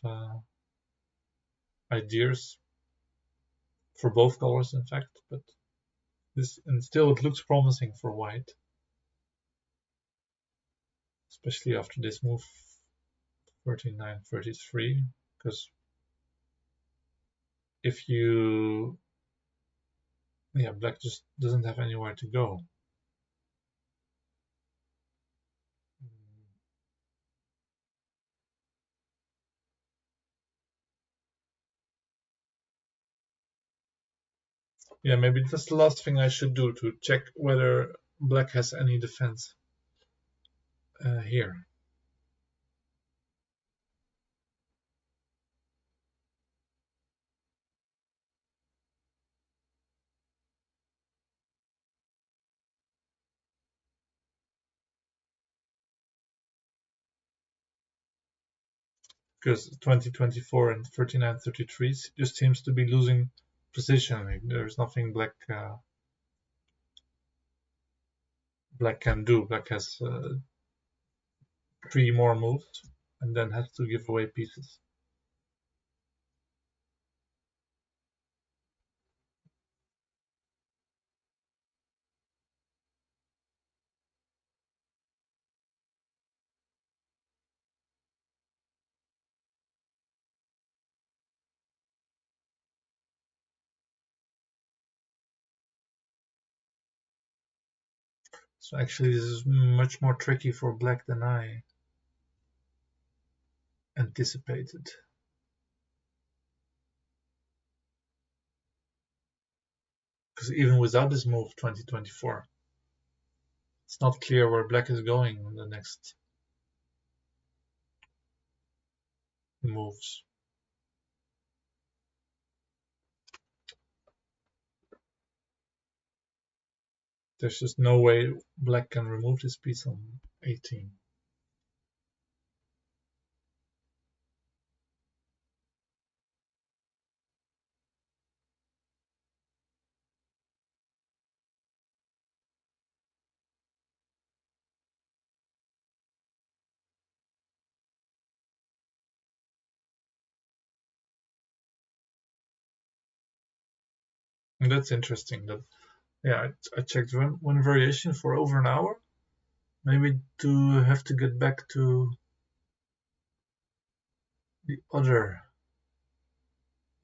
ideas for both colors, in fact, but and still it looks promising for white, especially after this move 39-33, because if black just doesn't have anywhere to go. Yeah, maybe that's the last thing I should do, to check whether black has any defense here. Because 20-24 and 39-33 just seems to be losing position. There's nothing black can do. Black has 3 more moves and then has to give away pieces. So actually this is much more tricky for black than I anticipated. Because even without this move 20-24, it's not clear where black is going in the next moves. There's just no way black can remove this piece on 18. And that's interesting. That yeah, I checked one variation for over an hour. Maybe to have to get back to the other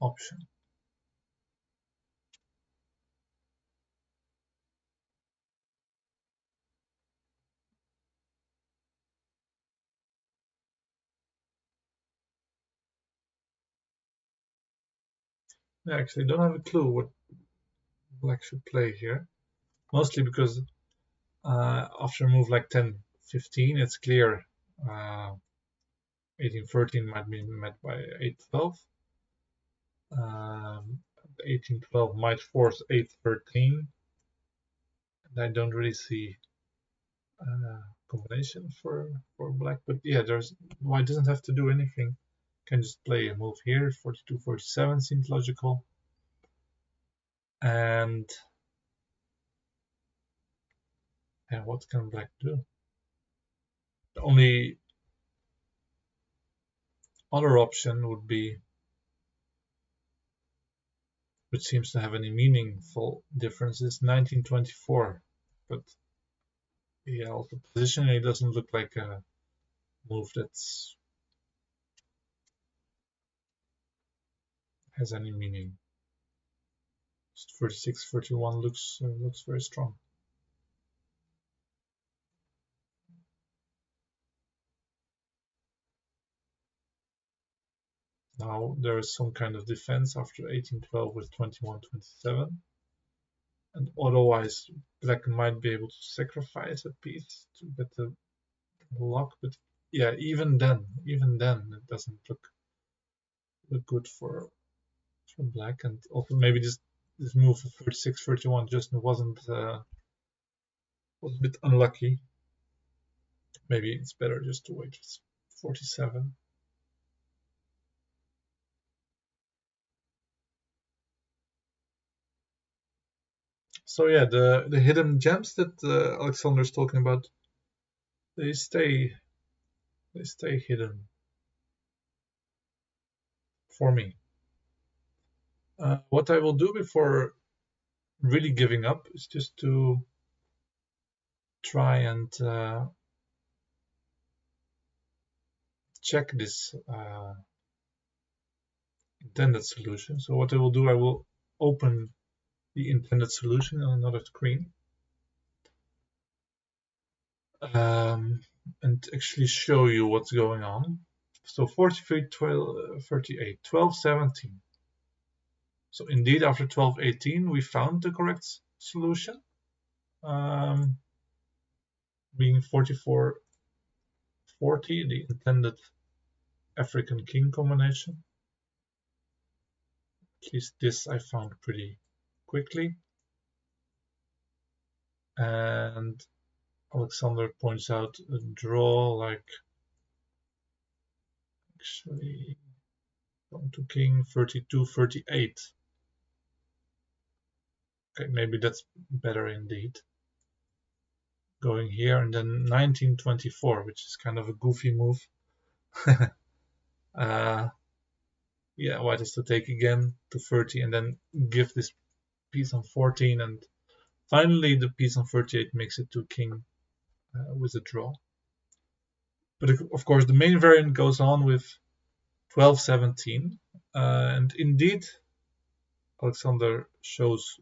option. I actually don't have a clue what black should play here. Mostly because after a move like 10-15, it's clear 18-13 might be met by 8-12. 18-12 might force 8-13. And I don't really see combination for black, but yeah, white doesn't have to do anything. Can just play a move here. 42-47 seems logical. And yeah, what can black do? The only other option would be, which seems to have any meaningful difference, is 19-24. But yeah, also positionally doesn't look like a move that's has any meaning. 36-31 looks very strong. Now there is some kind of defense after 18-12 with 21-27, and otherwise black might be able to sacrifice a piece to get the lock. But yeah, even then it doesn't look good for black. And also maybe this move of 36-31 just wasn't was a bit unlucky. Maybe it's better just to wait 47. So yeah, the hidden gems that Alexander is talking about, they stay hidden for me. What I will do before really giving up is just to try and check this intended solution. So what I will do, I will open the intended solution on another screen and actually show you what's going on. So 43, 12, 38, 12, 17. So indeed, after 12-18, we found the correct solution, being 44-40, the intended African king combination. At least this I found pretty quickly. And Alexander points out a draw like actually going to king 32-38. Okay, maybe that's better indeed. Going here and then 19-24, which is kind of a goofy move. Yeah, white has to take again to 30 and then give this piece on 14, and finally the piece on 38 makes it to king with a draw. But of course the main variant goes on with 12-17, and indeed Alexander shows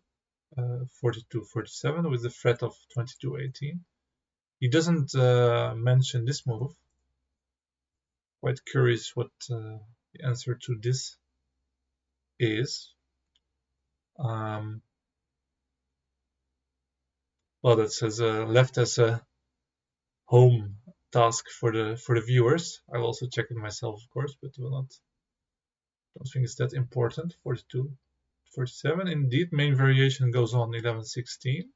42-47 with the threat of 22-18. He doesn't mention this move. Quite curious what the answer to this is. Well, that says left as a home task for the viewers. I'll also check it myself, of course, but don't think it's that important. 42-47. Indeed, main variation goes on 11-16,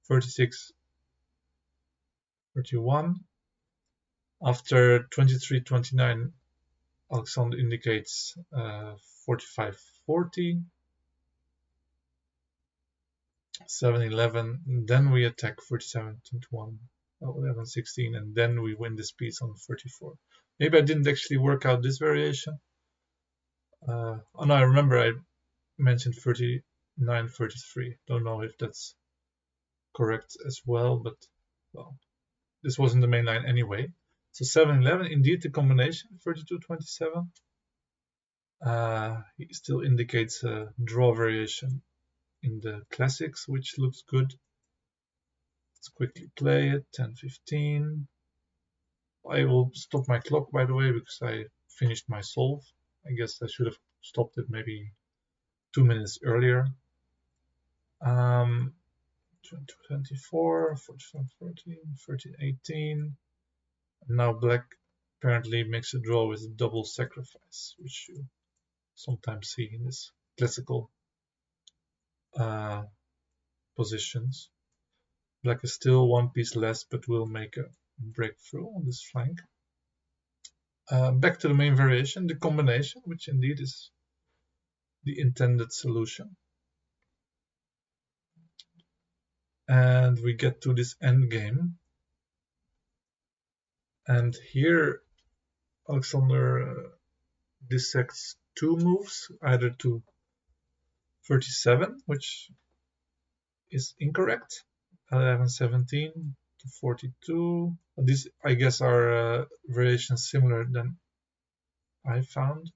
36-31. After 23-29, Alexander indicates 45-40, 7-11. Then we attack 47-21. 11-16, and then we win this piece on 34. Maybe I didn't actually work out this variation. Oh no, I remember I mentioned 30 933. Don't know if that's correct as well, but well, this wasn't the main line anyway. So 7-11, indeed the combination 32-27. He still indicates a draw variation in the classics, which looks good. Let's quickly play it. 10-15. I will stop my clock, by the way, because I finished my solve. I guess I should have stopped it maybe 2 minutes earlier. 24, 45-14, 13-18. Now black apparently makes a draw with a double sacrifice, which you sometimes see in this classical positions. Black is still one piece less, but will make a breakthrough on this flank. Back to the main variation, the combination, which indeed is the intended solution. And we get to this endgame. And here Alexander dissects two moves, either to 37, which is incorrect, 11-17 to 42. These, I guess, are variations similar than I found.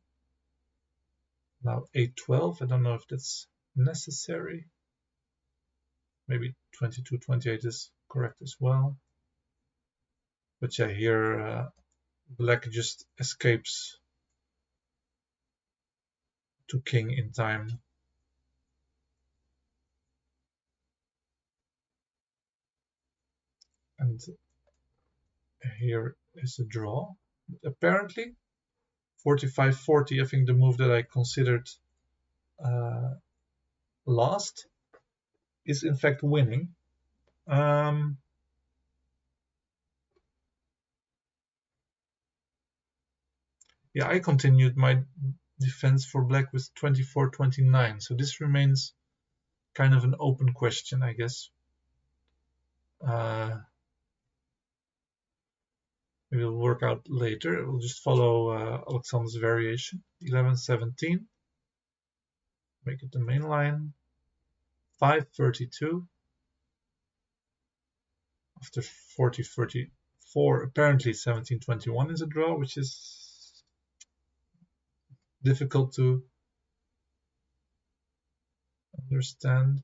Now 8-12, I don't know if that's necessary. Maybe 22-28 is correct as well. But yeah, here black just escapes to king in time. And here is a draw. Apparently, 45-40, I think the move that I considered last, is in fact winning. Yeah, I continued my defense for black with 24-29, so this remains kind of an open question, I guess. We will work out later. We'll just follow Alexander's variation. 11-17. Make it the main line. 5-32. After 40-34, apparently 17-21 is a draw, which is difficult to understand.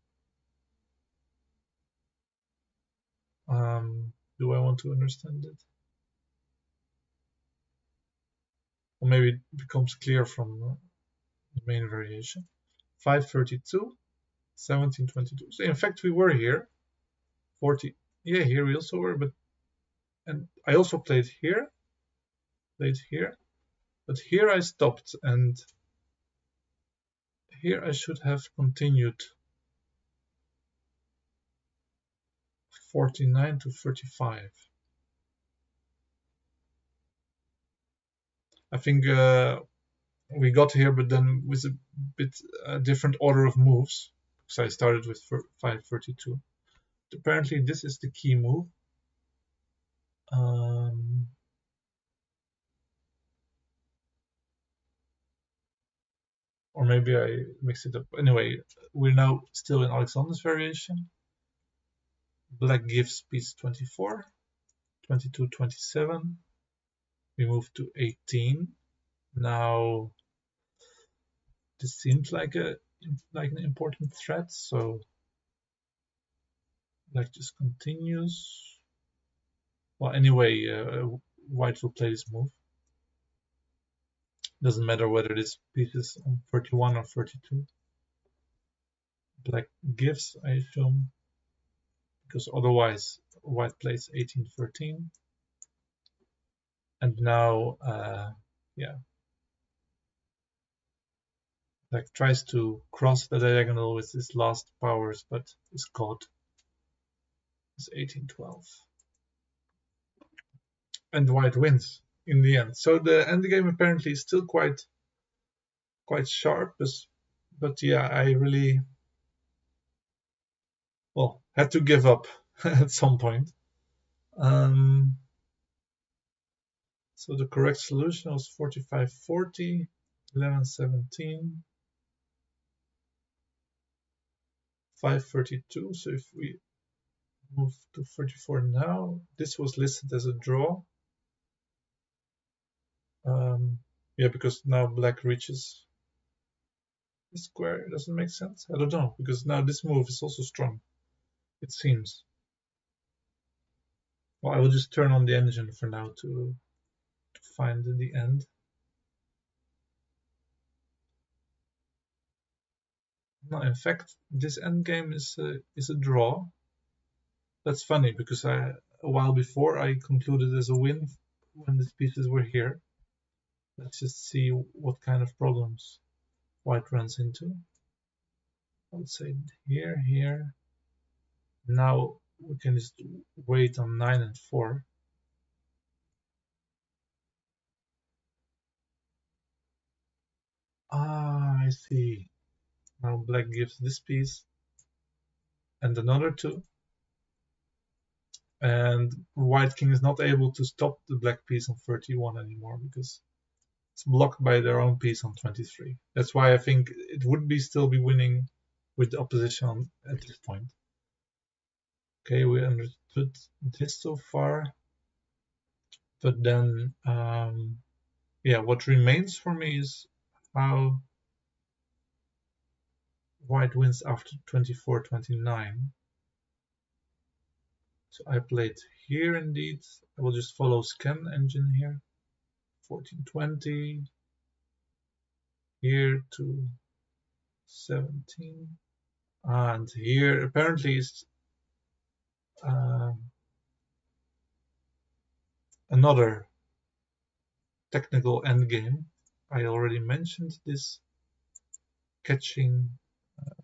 Do I want to understand it? Or maybe it becomes clear from the main variation. 5-32, 17-22. So in fact, we were here. 40. Yeah, here we also were, and I also played here, but here I stopped, and here I should have continued 49-35. I think we got here, but then with a bit different order of moves, because I started with 5-32. Apparently this is the key move. Or maybe I mixed it up. Anyway, we're now still in Alexander's variation. Black gives piece 24, 22-27. We move to 18. Now this seems like an important threat, so black just continues. Well, anyway, white will play this move. Doesn't matter whether this piece is on 31 or 32. Black gives, I assume, because otherwise white plays 18-13. And now, yeah, black tries to cross the diagonal with his last powers, but is caught. It's 18-12. And white wins in the end. So the endgame apparently is still quite sharp, but yeah, I really, well, had to give up at some point. So the correct solution was 45-40, 11-17. 532. So if we move to 34 now, this was listed as a draw. Yeah, because now black reaches the square. It doesn't make sense. I don't know, because now this move is also strong, it seems. Well, I will just turn on the engine for now to find the end. No, in fact, this endgame is a draw. That's funny, because a while before I concluded as a win when these pieces were here. Let's just see what kind of problems white runs into. I would say here, here. Now we can just wait on 9 and 4. Ah, I see. Now black gives this piece and another 2. And white king is not able to stop the black piece on 31 anymore, because it's blocked by their own piece on 23. That's why I think it would still be winning with the opposition at this point. Okay, we understood this so far. But then, yeah, what remains for me is how white wins after 24-29. So I played here indeed. I will just follow scan engine here. 14-20. Here to 17. And here apparently is another technical endgame. I already mentioned this catching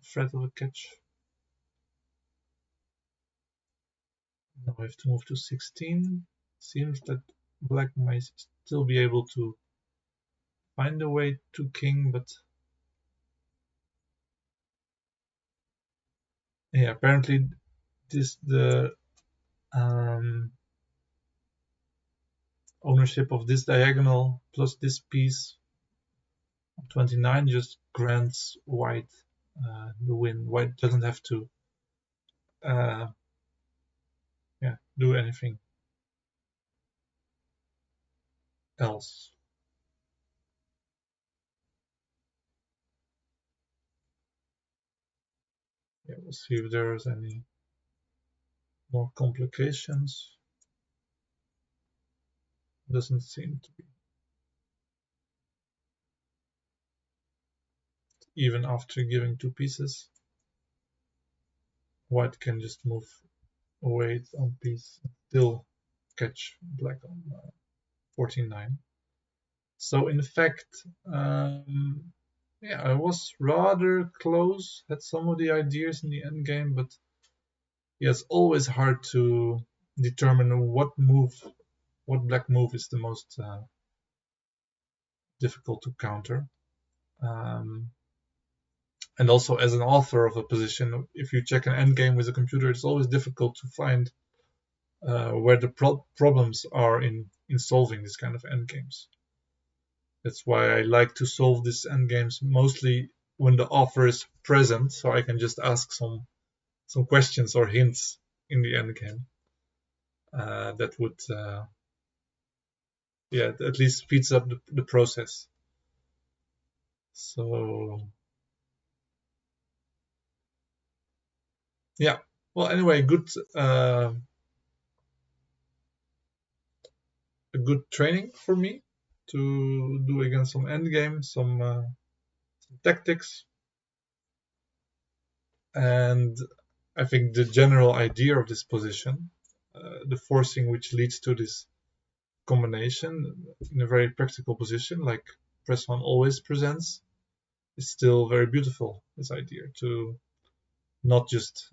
threat of a catch. Now I have to move to 16. Seems that black might still be able to find a way to king, but yeah, apparently the ownership of this diagonal plus this piece 29 just grants white the win. White doesn't have to do anything else. Yeah, we'll see if there's any more complications. Doesn't seem to be. Even after giving 2 pieces, white can just move away on piece and still catch black on 49. So in fact, yeah, I was rather close, had some of the ideas in the endgame, but yeah, it's always hard to determine what black move is the most difficult to counter. And also, as an author of a position, if you check an endgame with a computer, it's always difficult to find where the problems are in solving this kind of endgames. That's why I like to solve these endgames mostly when the author is present, so I can just ask some questions or hints in the endgame. That would, yeah, at least speeds up the process. So, yeah. Well, anyway, a good training for me to do against some endgame, some tactics, and I think the general idea of this position, the forcing which leads to this combination in a very practical position, like PRESMAN always presents, is still very beautiful. This idea to not just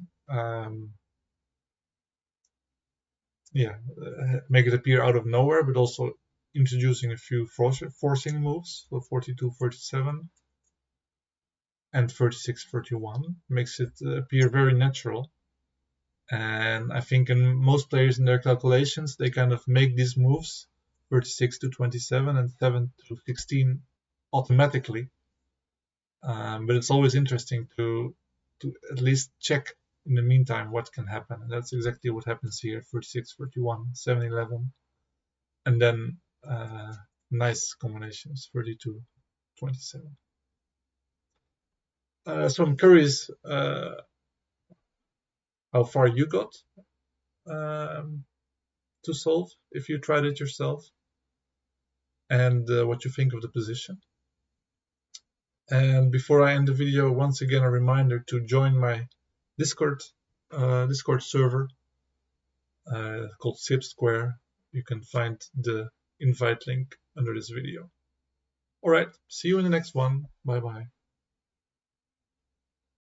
make it appear out of nowhere, but also introducing a few forcing moves, so 42-47 and 36-31 makes it appear very natural. And I think in most players in their calculations, they kind of make these moves 36-27 and 7-16 automatically. But it's always interesting to to at least check in the meantime what can happen. And that's exactly what happens here. 36, 41, 7, 11. And then nice combinations, 32, 27. So I'm curious how far you got to solve if you tried it yourself, and what you think of the position. And before I end the video, once again a reminder to join my Discord server called 𝗙𝗧𝗘𝗥. You can find the invite link under this video. Alright, see you in the next one. Bye bye.